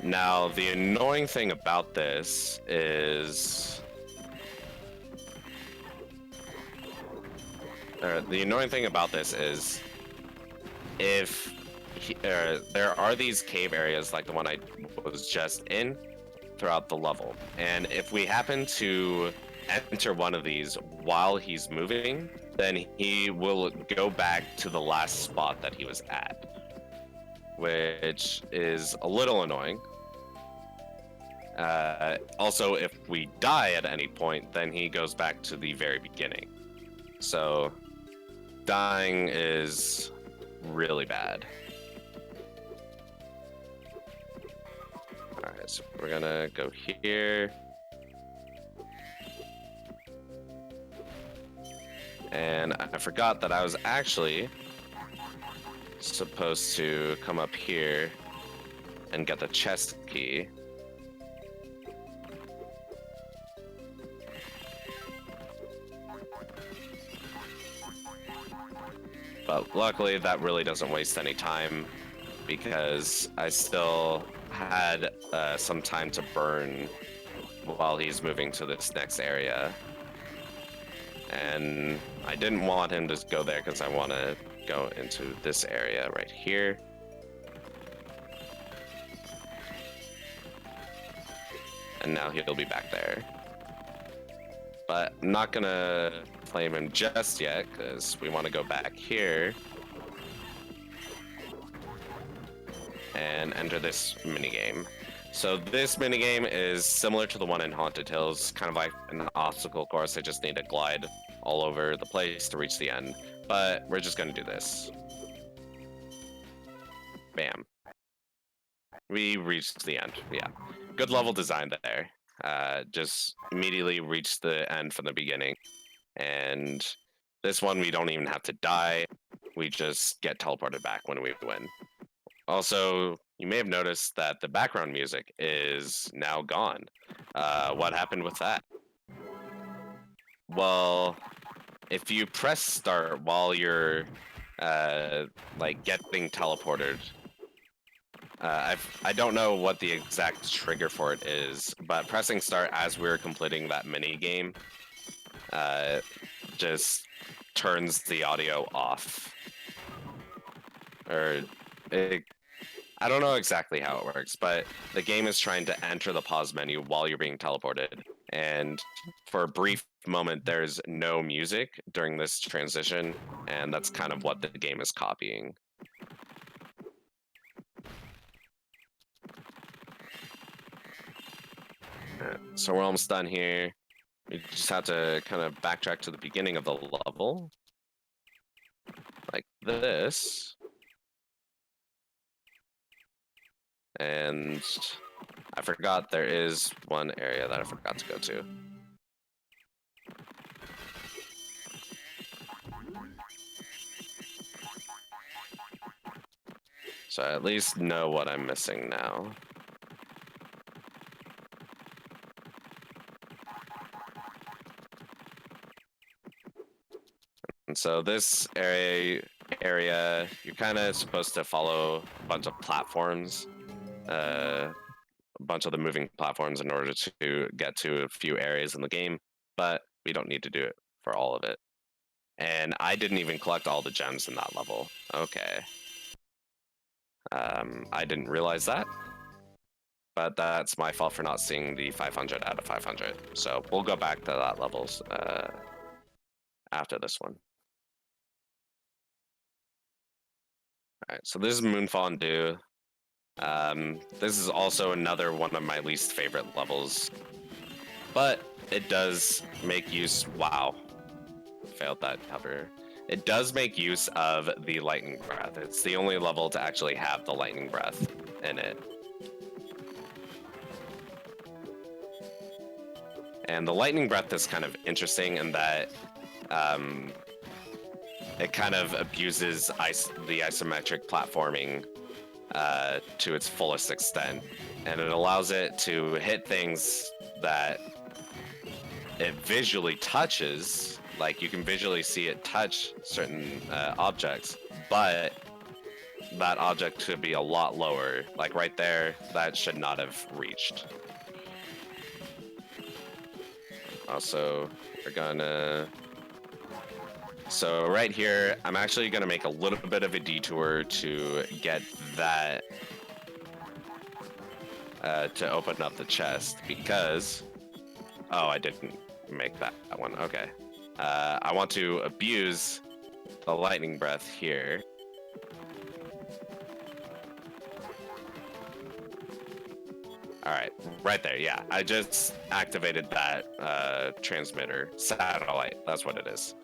Now, the annoying thing about this is... if there are these cave areas like the one I was just in throughout the level, and if we happen to enter one of these while he's moving, then he will go back to the last spot that he was at, which is a little annoying. Also, if we die at any point, then he goes back to the very beginning. So dying is really bad. Alright, so we're gonna go here. And I forgot that I was actually supposed to come up here and get the chest key. But luckily that really doesn't waste any time because I still had some time to burn while he's moving to this next area. And I didn't want him to go there because I want to go into this area right here. And now he'll be back there. But I'm not gonna flame him just yet because we want to go back here and enter this minigame. So this minigame is similar to the one in Haunted Hills, kind of like an obstacle course. I just need to glide all over the place to reach the end. But we're just gonna do this. Bam. We reached the end, yeah. Good level design there. just immediately reach the end from the beginning. And this one, we don't even have to die. We just get teleported back when we win. Also, you may have noticed that the background music is now gone. What happened with that? Well, if you press start while you're like getting teleported, I don't know what the exact trigger for it is, but pressing start as we're completing that mini game just turns the audio off. Or I don't know exactly how it works, but the game is trying to enter the pause menu while you're being teleported. And for a brief moment, there's no music during this transition, and that's kind of what the game is copying. So we're almost done here. We just have to kind of backtrack to the beginning of the level. Like this. And I forgot there is one area that I forgot to go to. So I at least know what I'm missing now. And so this area you're kind of supposed to follow a bunch of platforms, a bunch of the moving platforms in order to get to a few areas in the game, but we don't need to do it for all of it. And I didn't even collect all the gems in that level. Okay. I didn't realize that, but that's my fault for not seeing the 500 out of 500. So we'll go back to that levels after this one. All right, so this is Moonfall and Dew. This is also another one of my least favorite levels, but it does make use. Wow, failed that cover. It does make use of the lightning breath. It's the only level to actually have the lightning breath in it. And the lightning breath is kind of interesting in that it kind of abuses the isometric platforming to its fullest extent, and it allows it to hit things that it visually touches. Like you can visually see it touch certain objects, but that object could be a lot lower. Like right there, that should not have reached. Also, we're gonna... So right here, I'm actually gonna make a little bit of a detour to get that to open up the chest because... Oh, I didn't make that one. Okay. I want to abuse the lightning breath here. All right, right there. Yeah, I just activated that transmitter satellite. That's what it is.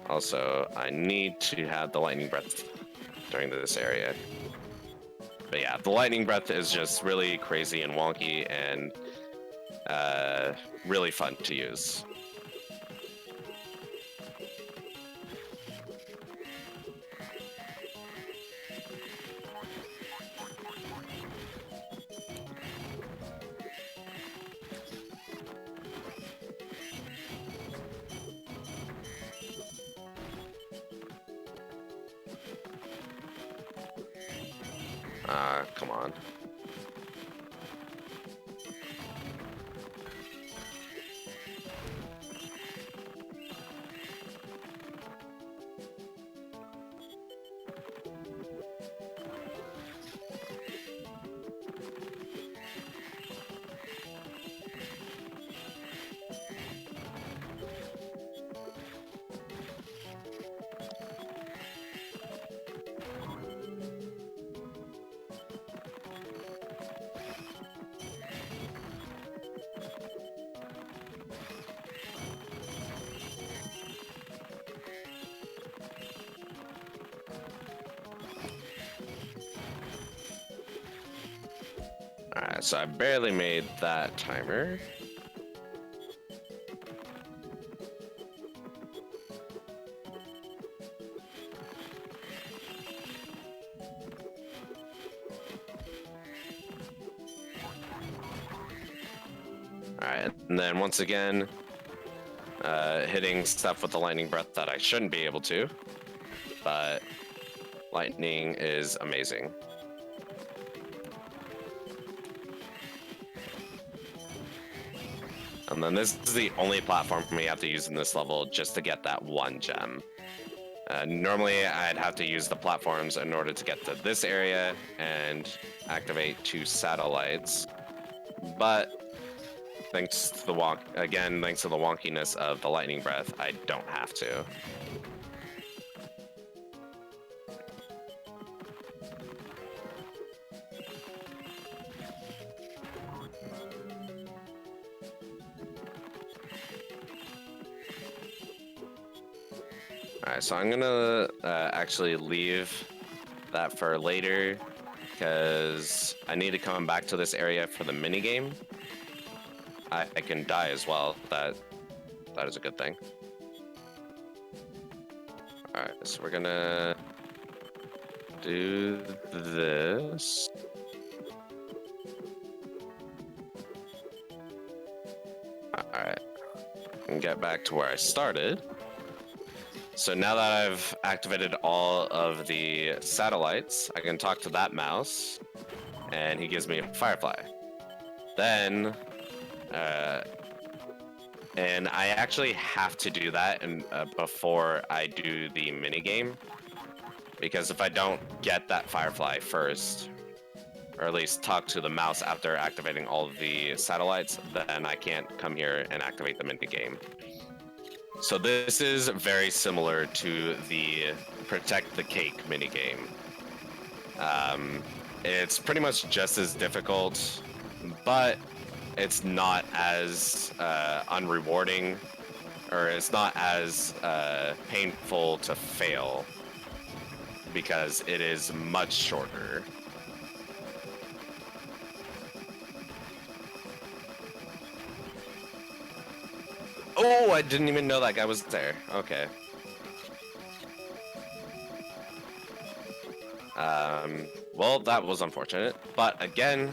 Also, I need to have the lightning breath during this area. But yeah, the lightning breath is just really crazy and wonky and really fun to use. Come on. Alright, so I barely made that timer. Alright, and then once again, hitting stuff with the lightning breath that I shouldn't be able to, but lightning is amazing. And then this is the only platform we have to use in this level just to get that one gem. Normally, I'd have to use the platforms in order to get to this area and activate 2 satellites, but thanks to the thanks to the wonkiness of the lightning breath, I don't have to. Alright, so I'm gonna actually leave that for later because I need to come back to this area for the minigame. I can die as well. That is a good thing. Alright, so we're gonna do this. Alright, and get back to where I started. So now that I've activated all of the satellites, I can talk to that mouse, and he gives me a firefly. Then, and I actually have to do that before I do the minigame, because if I don't get that firefly first, or at least talk to the mouse after activating all of the satellites, then I can't come here and activate the minigame. So this is very similar to the Protect the Cake minigame. It's pretty much just as difficult, but it's not as unrewarding, or it's not as painful to fail, because it is much shorter. Oh, I didn't even know that guy was there. Okay. Well, that was unfortunate. But again,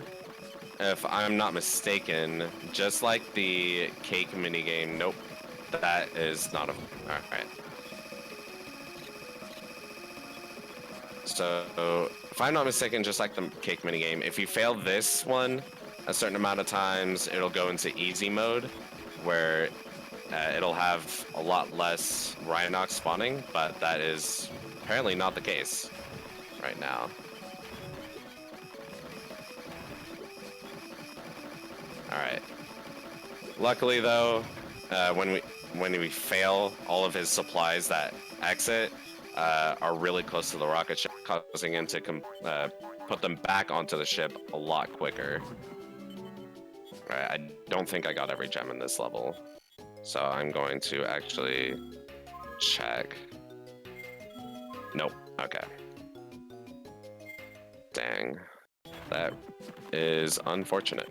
if I'm not mistaken, just like the cake minigame, nope, that is not a... Alright. So, if I'm not mistaken, just like the cake minigame, if you fail this one a certain amount of times, it'll go into easy mode, where it'll have a lot less Rhinox spawning, but that is apparently not the case right now. Alright. Luckily though, when we fail, all of his supplies that exit are really close to the rocket ship, causing him to put them back onto the ship a lot quicker. Alright, I don't think I got every gem in this level, so I'm going to actually check. Nope. Okay. Dang. That is unfortunate.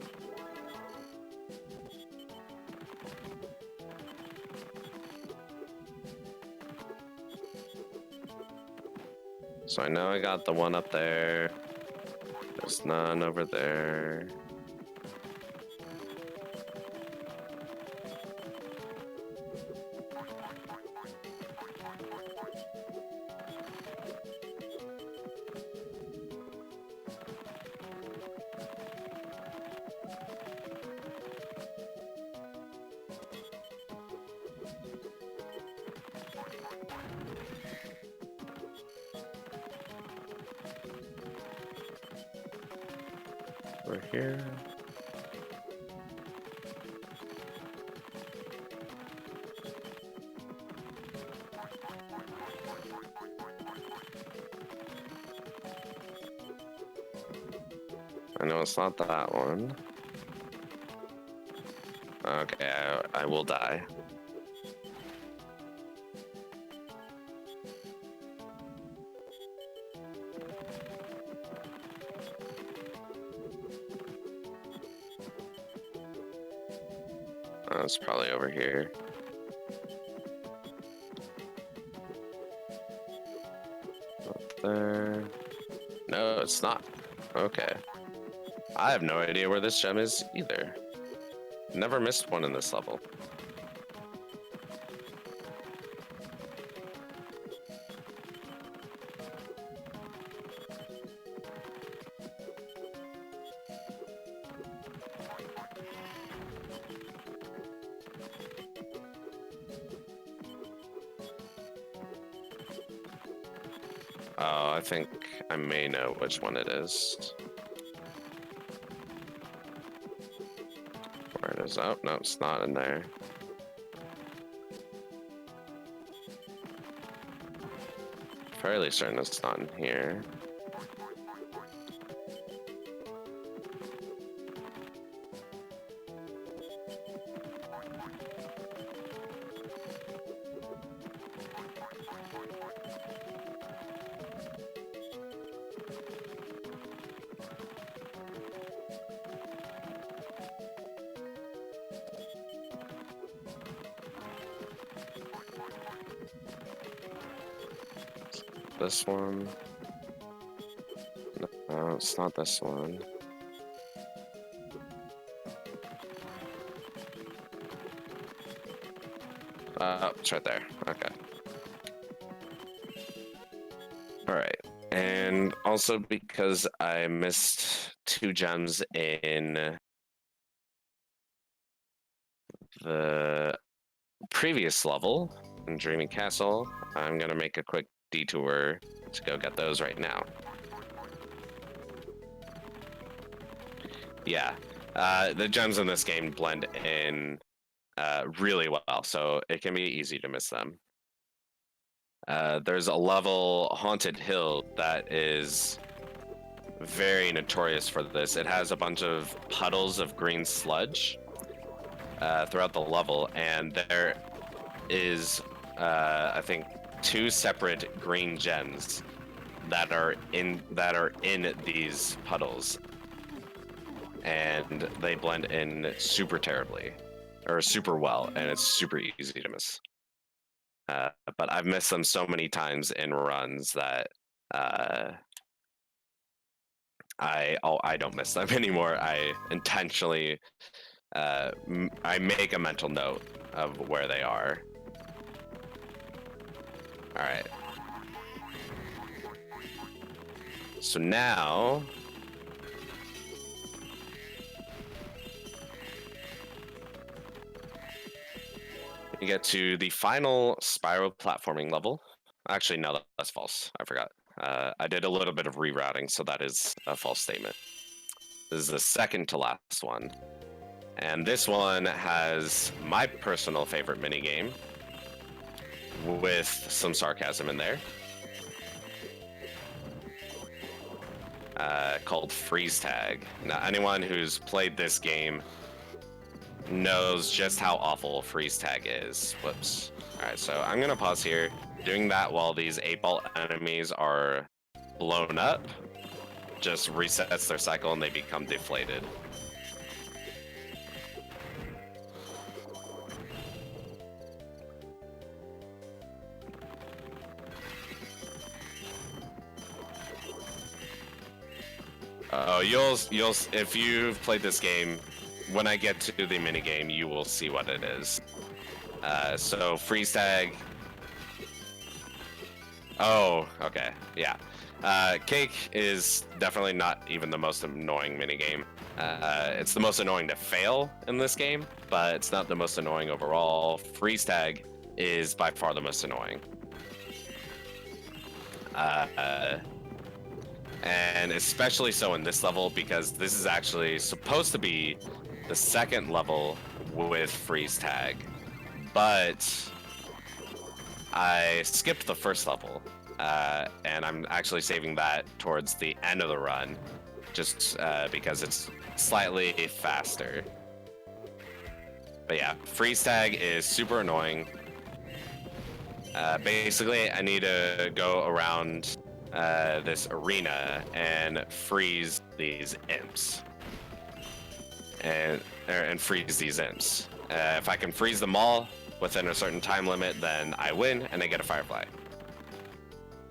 So I know I got the one up there. There's none over there. We're here. I know it's not that one. Okay, I will die. Oh, it's probably over here. Up there. No, it's not. Okay. I have no idea where this gem is either. Never missed one in this level. Oh, I think I may know which one it is. Where it is? Oh, no, it's not in there. Fairly certain it's not in here. This one. No, it's not this one. It's right there. Okay. Alright. And also because I missed 2 gems in the previous level in Dreaming Castle, I'm gonna make a quick detour to go get those right now. Yeah, the gems in this game blend in really well, so it can be easy to miss them. There's a level, Haunted Hill, that is very notorious for this. It has a bunch of puddles of green sludge throughout the level, and there is, I think, 2 separate green gems that are in these puddles, and they blend in super terribly, or super well, and it's super easy to miss. But I've missed them so many times in runs that I don't miss them anymore. I intentionally I make a mental note of where they are. All right. So now we get to the final Spyro platforming level. Actually, no, that's false. I forgot. I did a little bit of rerouting, so that is a false statement. This is the second to last one. And this one has my personal favorite minigame with some sarcasm in there. Called Freeze Tag. Now, anyone who's played this game knows just how awful Freeze Tag is. Whoops. Alright, so I'm gonna pause here. Doing that while these 8-ball enemies are blown up just resets their cycle and they become deflated. Oh, you'll if you've played this game, when I get to the minigame, you will see what it is. So freeze tag. Oh, okay, yeah. Cake is definitely not even the most annoying minigame. It's the most annoying to fail in this game, but it's not the most annoying overall. Freeze tag is by far the most annoying. And especially so in this level because this is actually supposed to be the second level with freeze tag, but I skipped the first level, and I'm actually saving that towards the end of the run, just because it's slightly faster. But yeah, freeze tag is super annoying. Basically, I need to go around this arena and freeze these imps, and freeze these imps. If I can freeze them all within a certain time limit, then I win and I get a Firefly.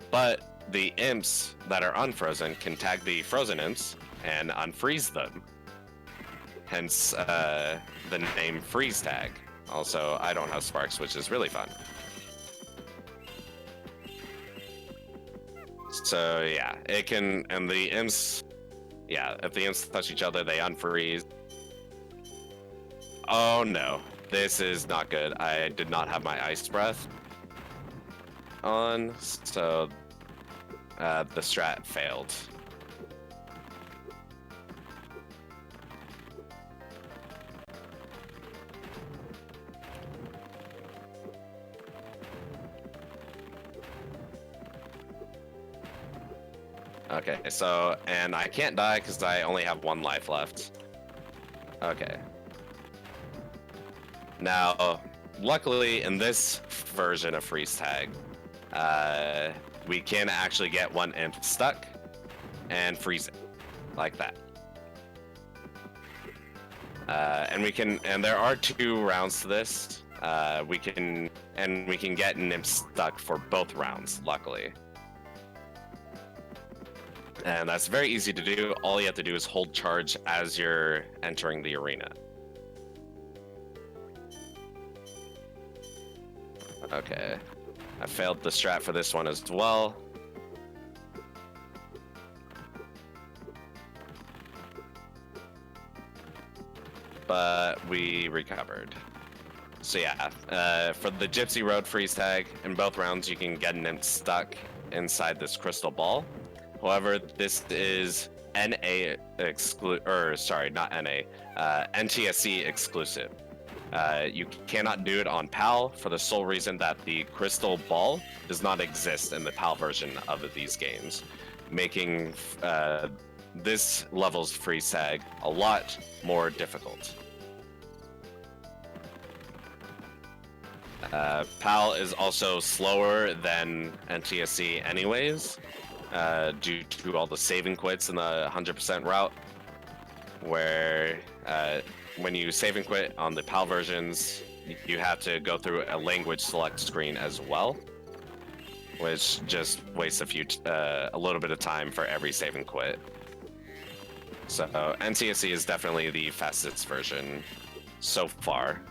But the imps that are unfrozen can tag the frozen imps and unfreeze them. Hence the name freeze tag. Also, I don't have sparks, which is really fun. So yeah, it can, and the imps, yeah, if the imps touch each other, they unfreeze. Oh no, this is not good. I did not have my ice breath on, so the strat failed. Okay, so, and I can't die because I only have 1 life left. Okay. Now, luckily, in this version of freeze tag, we can actually get 1 imp stuck and freeze it, like that. And there are 2 rounds to this. We can get an imp stuck for both rounds, luckily. And that's very easy to do. All you have to do is hold charge as you're entering the arena. Okay. I failed the strat for this one as well. But we recovered. So yeah, for the Gypsy Road freeze tag, in both rounds you can get an imp stuck inside this crystal ball. However, this is NA NTSC exclusive. You cannot do it on PAL for the sole reason that the crystal ball does not exist in the PAL version of these games, making this level's freeze tag a lot more difficult. PAL is also slower than NTSC anyways, due to all the save and quits in the 100% route, where when you save and quit on the PAL versions, you have to go through a language select screen as well, which just wastes a little bit of time for every save and quit. So NTSC is definitely the fastest version so far.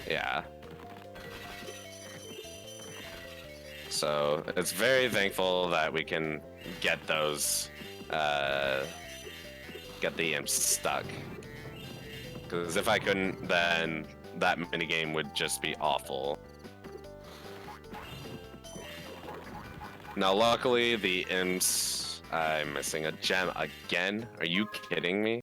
Yeah. So it's very thankful that we can get those, get the imps stuck. Because if I couldn't, then that minigame would just be awful. Now, luckily, the imps... I'm missing a gem again? Are you kidding me?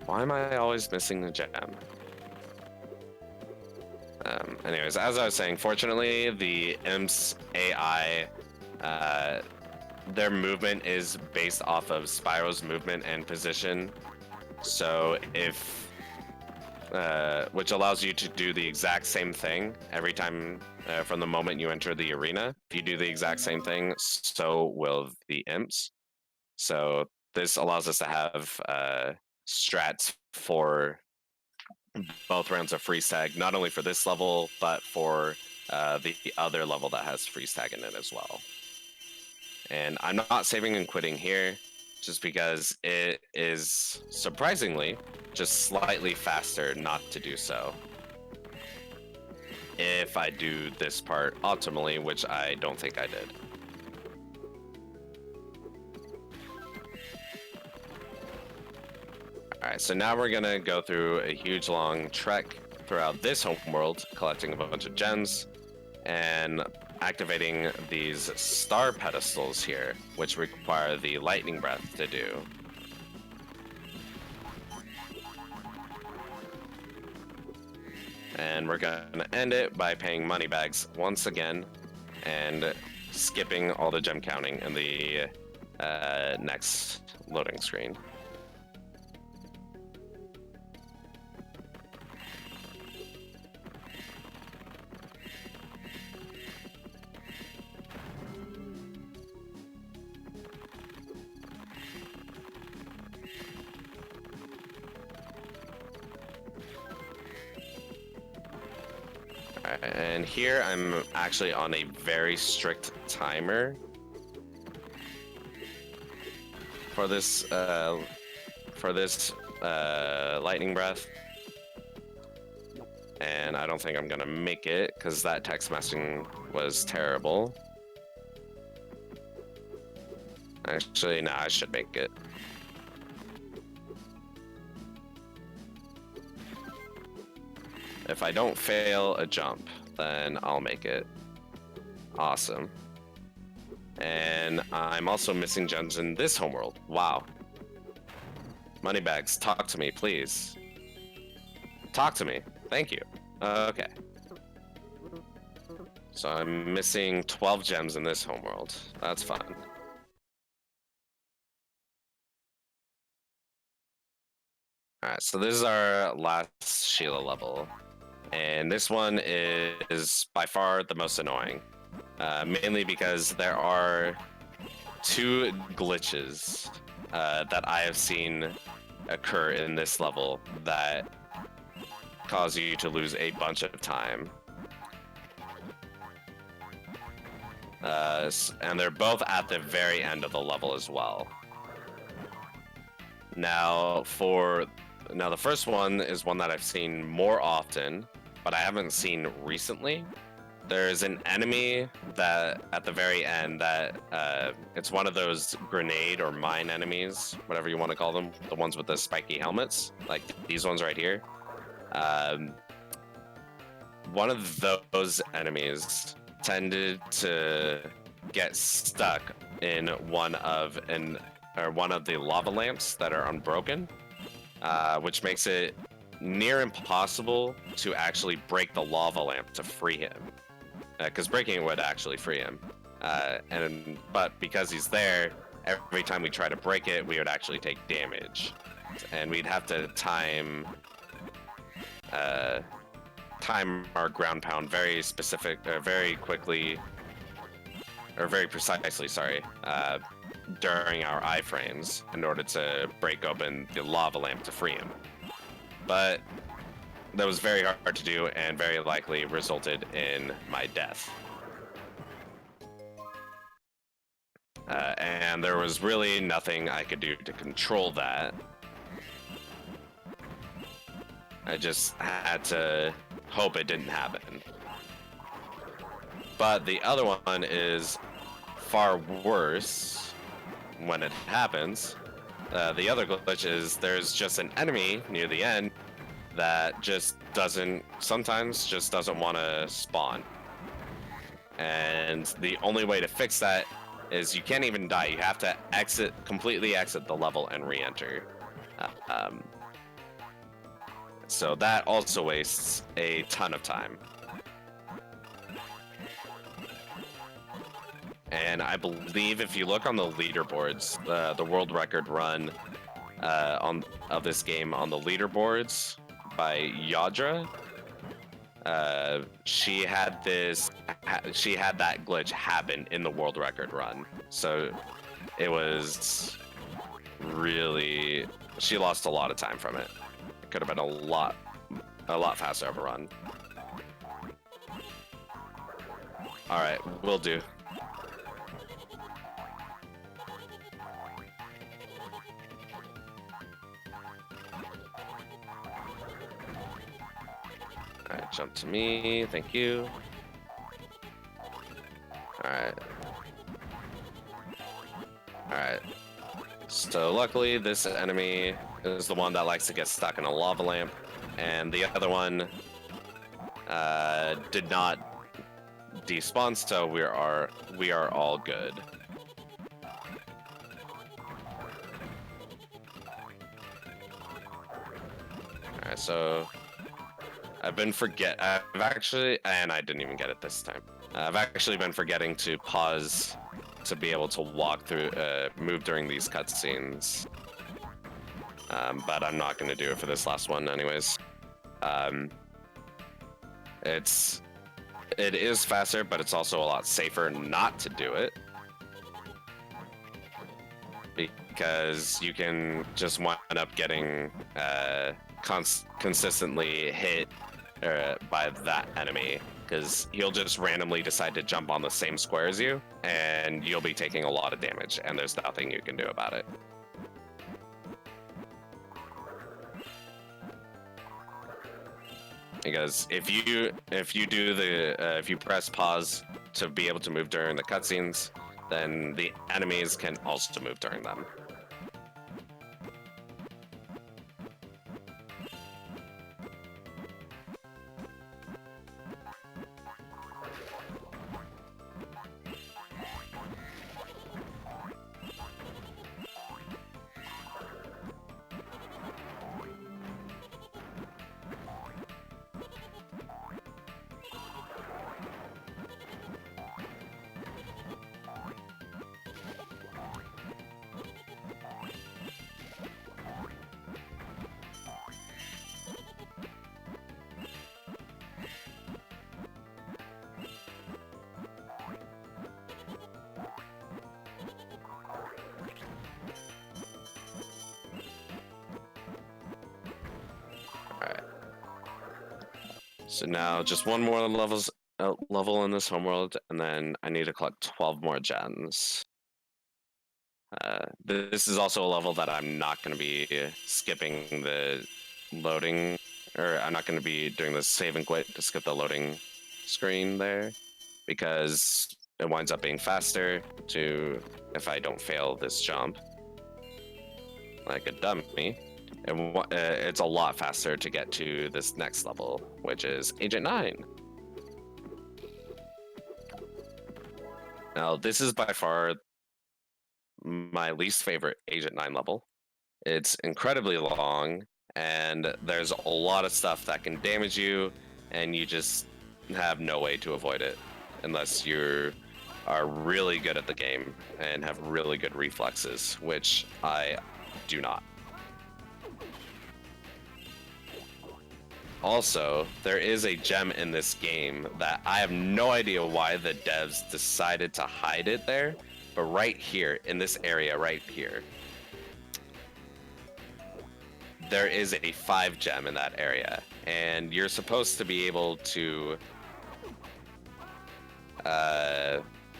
Why am I always missing the gem? Anyways, as I was saying, fortunately, the imps AI, their movement is based off of Spyro's movement and position. So if, which allows you to do the exact same thing every time from the moment you enter the arena. If you do the exact same thing, so will the imps. So this allows us to have strats for both rounds of freeze tag, not only for this level, but for the other level that has freeze tag in it as well. And I'm not saving and quitting here, just because it is surprisingly just slightly faster not to do so. If I do this part optimally, which I don't think I did. Alright, so now we're gonna go through a huge long trek throughout this homeworld, collecting a bunch of gems, and activating these star pedestals here, which require the lightning breath to do. And we're gonna end it by paying money bags once again, and skipping all the gem counting in the next loading screen. Alright, and here I'm actually on a very strict timer for this lightning breath. And I don't think I'm gonna make it because that text messaging was terrible. Actually, nah, I should make it. If I don't fail a jump, then I'll make it. Awesome. And I'm also missing gems in this homeworld. Wow. Moneybags, talk to me, please. Talk to me. Thank you. Okay. So I'm missing 12 gems in this homeworld. That's fun. Alright, so this is our last Sheila level. And this one is by far the most annoying. Mainly because there are 2 glitches that I have seen occur in this level that cause you to lose a bunch of time. And they're both at the very end of the level as well. Now, the first one is one that I've seen more often, but I haven't seen recently. There's an enemy that at the very end that it's one of those grenade or mine enemies, whatever you want to call them, the ones with the spiky helmets, like these ones right here. One of those enemies tended to get stuck in one of the lava lamps that are unbroken, which makes it near impossible to actually break the lava lamp to free him, because breaking it would actually free him. But because he's there, every time we try to break it, we would actually take damage, and we'd have to time our ground pound very precisely, during our iframes in order to break open the lava lamp to free him. But that was very hard to do and very likely resulted in my death. And there was really nothing I could do to control that. I just had to hope it didn't happen. But the other one is far worse when it happens. The other glitch is there's just an enemy near the end that sometimes just doesn't want to spawn. And the only way to fix that is you can't even die. You have to completely exit the level and re-enter. So that also wastes a ton of time. And I believe if you look on the leaderboards, the world record run of this game on the leaderboards by Yadra, she had that glitch happen in the world record run. So it was really, she lost a lot of time from it. It could have been a lot faster of a run. All right, will do. Alright, jump to me, thank you. Alright. Alright. So luckily this enemy is the one that likes to get stuck in a lava lamp, and the other one did not despawn, so we are all good. Alright, so I've actually, and I didn't even get it this time. I've actually been forgetting to pause to be able to walk through, move during these cutscenes. But I'm not going to do it for this last one anyways. It is faster, but it's also a lot safer not to do it. Because you can just wind up getting consistently hit by that enemy because he'll just randomly decide to jump on the same square as you, and you'll be taking a lot of damage, and there's nothing you can do about it. Because if you press pause to be able to move during the cutscenes, then the enemies can also move during them. So now just one more level in this homeworld, and then I need to collect 12 more gems. This is also a level that I'm not going to be skipping the loading, or I'm not going to be doing the save and quit to skip the loading screen there, because it winds up being faster if I don't fail this jump like a dummy. And it's a lot faster to get to this next level, which is Agent 9. Now, this is by far my least favorite Agent 9 level. It's incredibly long, and there's a lot of stuff that can damage you, and you just have no way to avoid it unless you are really good at the game and have really good reflexes, which I do not. Also, there is a gem in this game that I have no idea why the devs decided to hide it there, but right here, in this area right here, there is a 5 gem in that area, and you're supposed to be able to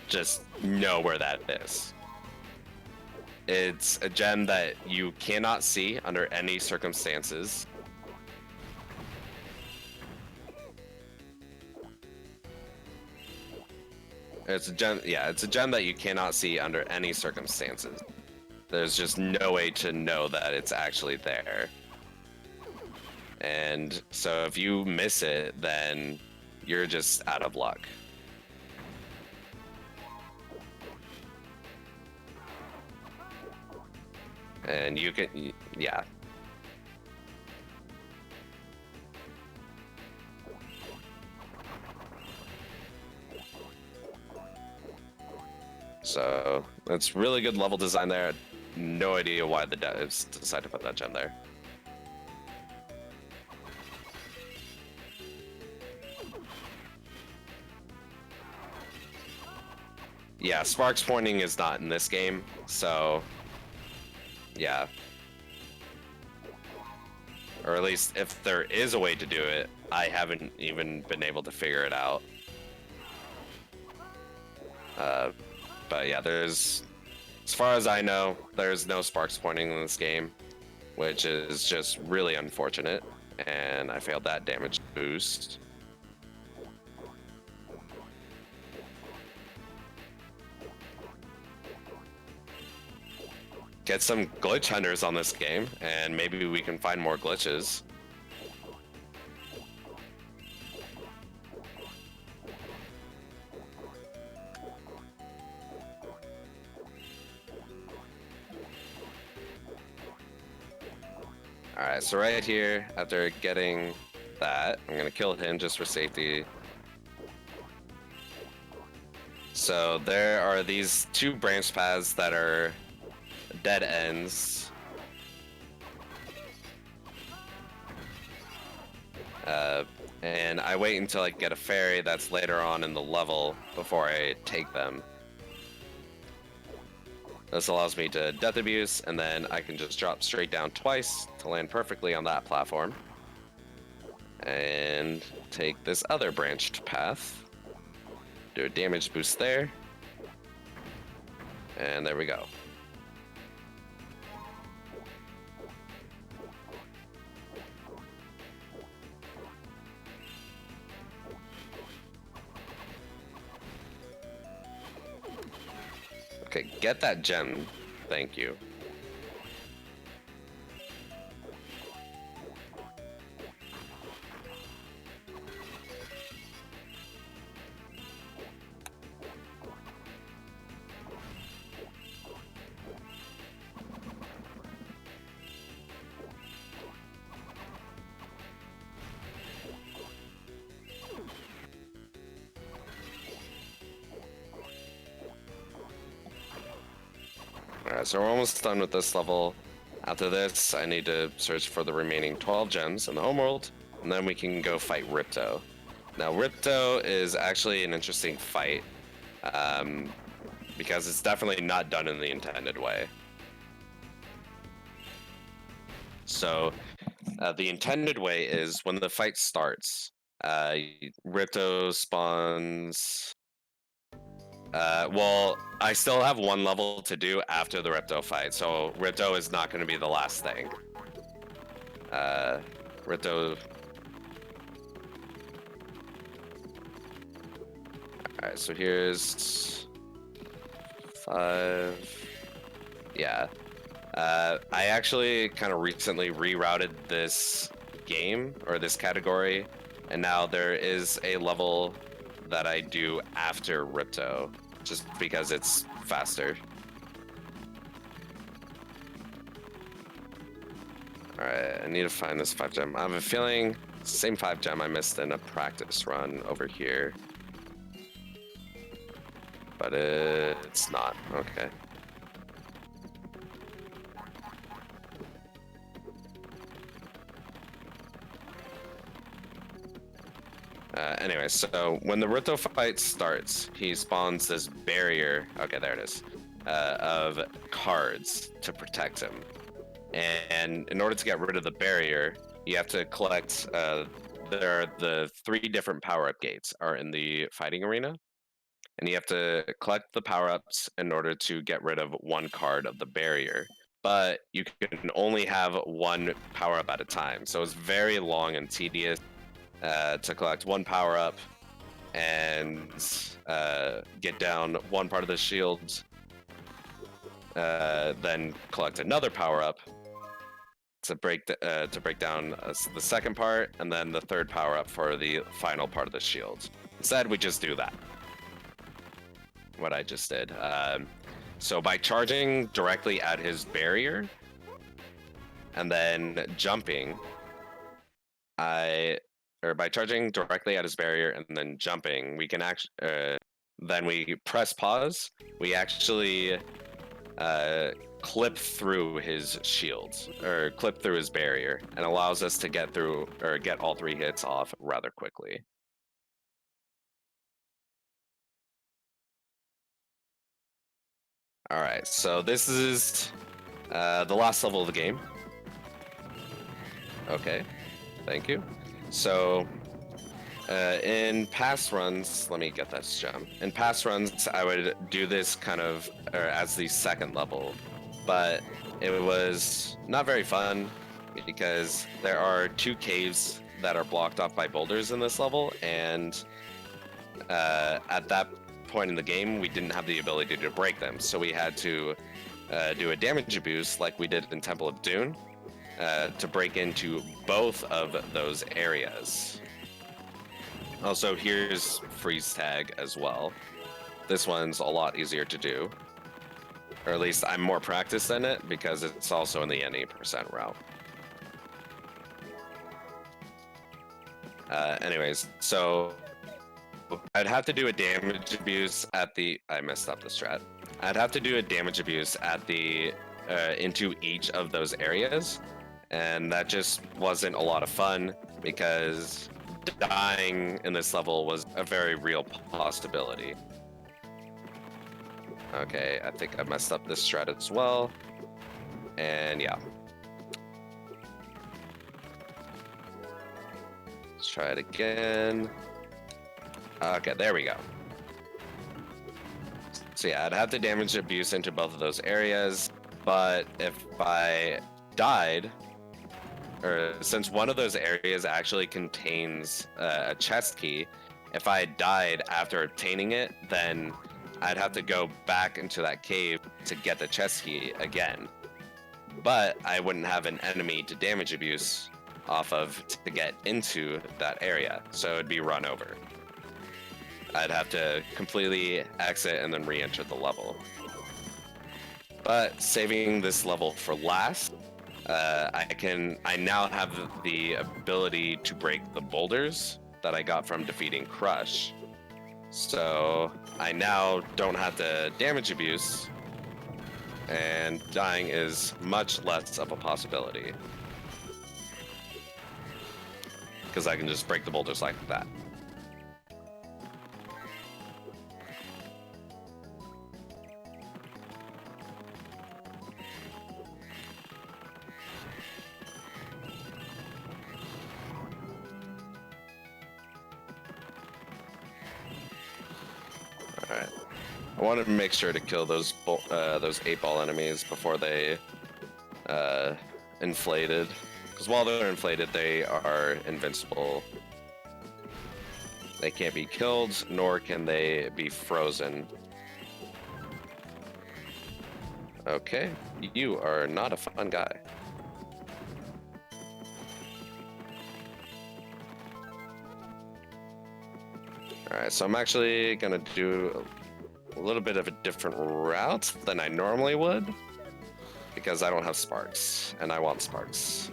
just know where that is. It's a gem that you cannot see under any circumstances. It's a gem, yeah, it's a gem that you cannot see under any circumstances. There's just no way to know that it's actually there. And so if you miss it, then you're just out of luck. And you can, yeah. So that's really good level design there. No idea why the devs decided to put that gem there. Yeah, sparks pointing is not in this game, so yeah. Or at least if there is a way to do it, I haven't even been able to figure it out. But yeah, as far as I know, there's no sparks pointing in this game, which is just really unfortunate, and I failed that damage boost. Get some glitch hunters on this game, and maybe we can find more glitches. Alright, so right here, after getting that, I'm gonna kill him just for safety. So there are these 2 branch paths that are dead ends. And I wait until I get a fairy that's later on in the level before I take them. This allows me to death abuse, and then I can just drop straight down twice to land perfectly on that platform. and take this other branched path. Do a damage boost there. And there we go. Okay, get that gem. Thank you. Alright, so we're almost done with this level. After this, I need to search for the remaining 12 gems in the homeworld, and then we can go fight Ripto. Now, Ripto is actually an interesting fight, because it's definitely not done in the intended way. So, the intended way is when the fight starts, Ripto spawns. Well, I still have one level to do after the Ripto fight, so Ripto is not going to be the last thing. Ripto. Alright, so here's 5. Yeah. I actually kind of recently rerouted this game, or this category, and now there is a level that I do after Ripto, just because it's faster. Alright, I need to find this 5 gem. I have a feeling it's the same 5 gem I missed in a practice run over here. But it's not. Okay. Anyway, so when the Ripto fight starts, he spawns this barrier. Okay, there it is. Of cards to protect him. And in order to get rid of the barrier, you have to collect. There are the 3 different power-up gates are in the fighting arena, and you have to collect the power-ups in order to get rid of 1 card of the barrier. But you can only have 1 power-up at a time, so it's very long and tedious. To collect 1 power up and get down 1 part of the shield, then collect another power up to break down the second part, and then the 3rd power up for the final part of the shield. Instead, we just do that. What I just did. So by charging directly at his barrier and then jumping, by charging directly at his barrier and then jumping, we can actually, then we press pause. We actually clip through his shield, or clip through his barrier, and allows us to get through, or get all 3 hits off rather quickly. Alright, so this is the last level of the game. Okay, thank you. So, in past runs, let me get this gem. In past runs, I would do this kind of as the 2nd level, but it was not very fun because there are 2 caves that are blocked off by boulders in this level, and at that point in the game, we didn't have the ability to break them, so we had to do a damage boost like we did in Temple of Dune. To break into both of those areas. Also, here's freeze tag as well. This one's a lot easier to do. Or at least I'm more practiced in it because it's also in the NE% route. Anyways, so I'd have to do a damage abuse at the... I messed up the strat. I'd have to do a damage abuse at the... into each of those areas. And that just wasn't a lot of fun because dying in this level was a very real possibility. Okay, I think I messed up this strat as well. And yeah. try it again. Okay, there we go. So yeah, I'd have to damage abuse into both of those areas, but if I died, or since one of those areas actually contains a chest key, if I died after obtaining it, then I'd have to go back into that cave to get the chest key again. But I wouldn't have an enemy to damage abuse off of to get into that area, so it'd be run over. I'd have to completely exit and then re-enter the level. But saving this level for last, I now have the ability to break the boulders that I got from defeating Crush. So I now don't have to damage abuse, and dying is much less of a possibility. Because I can just break the boulders like that. Alright. I wanted to make sure to kill those 8-ball enemies before they inflated. Because while they're inflated, they are invincible. They can't be killed, nor can they be frozen. Okay, you are not a fun guy. Alright, so I'm actually gonna do a little bit of a different route than I normally would, because I don't have sparks, and I want sparks.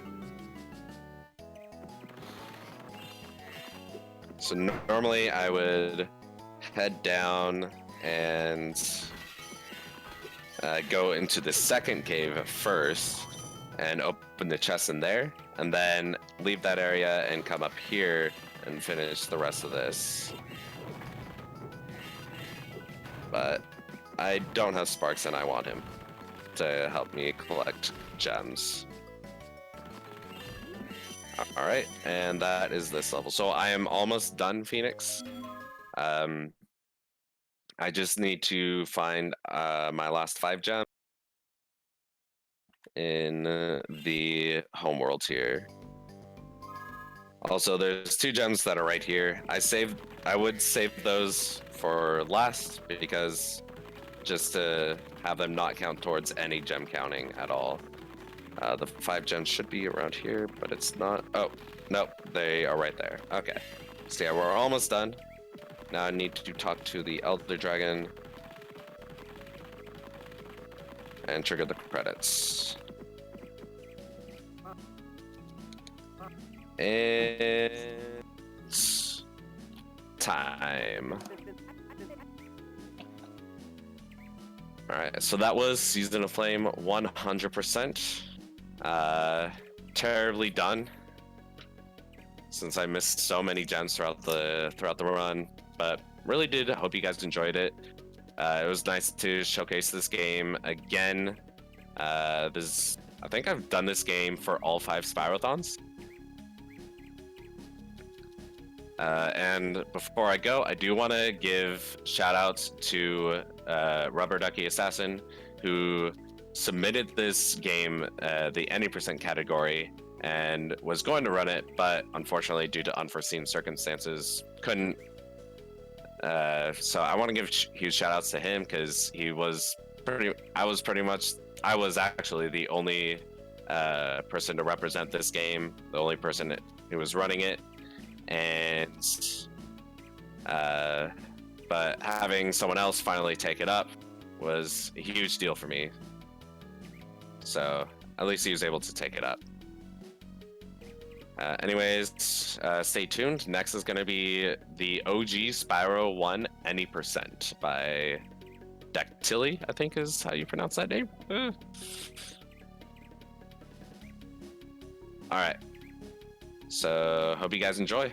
So normally I would head down and go into the second cave first and open the chest in there, and then leave that area and come up here and finish the rest of this. But I don't have sparks and I want him to help me collect gems. Alright, and that is this level. So I am almost done, Phoenix. I just need to find my last 5 gems in the homeworld here. Also, there's 2 gems that are right here. I would save those for last, because just to have them not count towards any gem counting at all. The 5 gems should be around here, but it's not. Oh, nope, they are right there. Okay, so yeah, we're almost done. Now I need to talk to the Elder Dragon and trigger the credits. And time. Alright, so that was Season of Flame 100%. Terribly done, since I missed so many gems throughout the run, but really did hope you guys enjoyed it. It was nice to showcase this game again. I think I've done this game for all 5 Spyrothons. And before I go, I do want to give shout outs to Rubber Ducky Assassin, who submitted this game, the any percent category, and was going to run it, but unfortunately, due to unforeseen circumstances, couldn't. So I want to give huge shout outs to him, because I was actually the only person to represent this game, the only person who was running it. And but having someone else finally take it up was a huge deal for me. So at least he was able to take it up. Anyways, stay tuned. Next is going to be the OG Spyro 1 Any Percent by Dactyli, I think is how you pronounce that name. Alright. So hope you guys enjoy.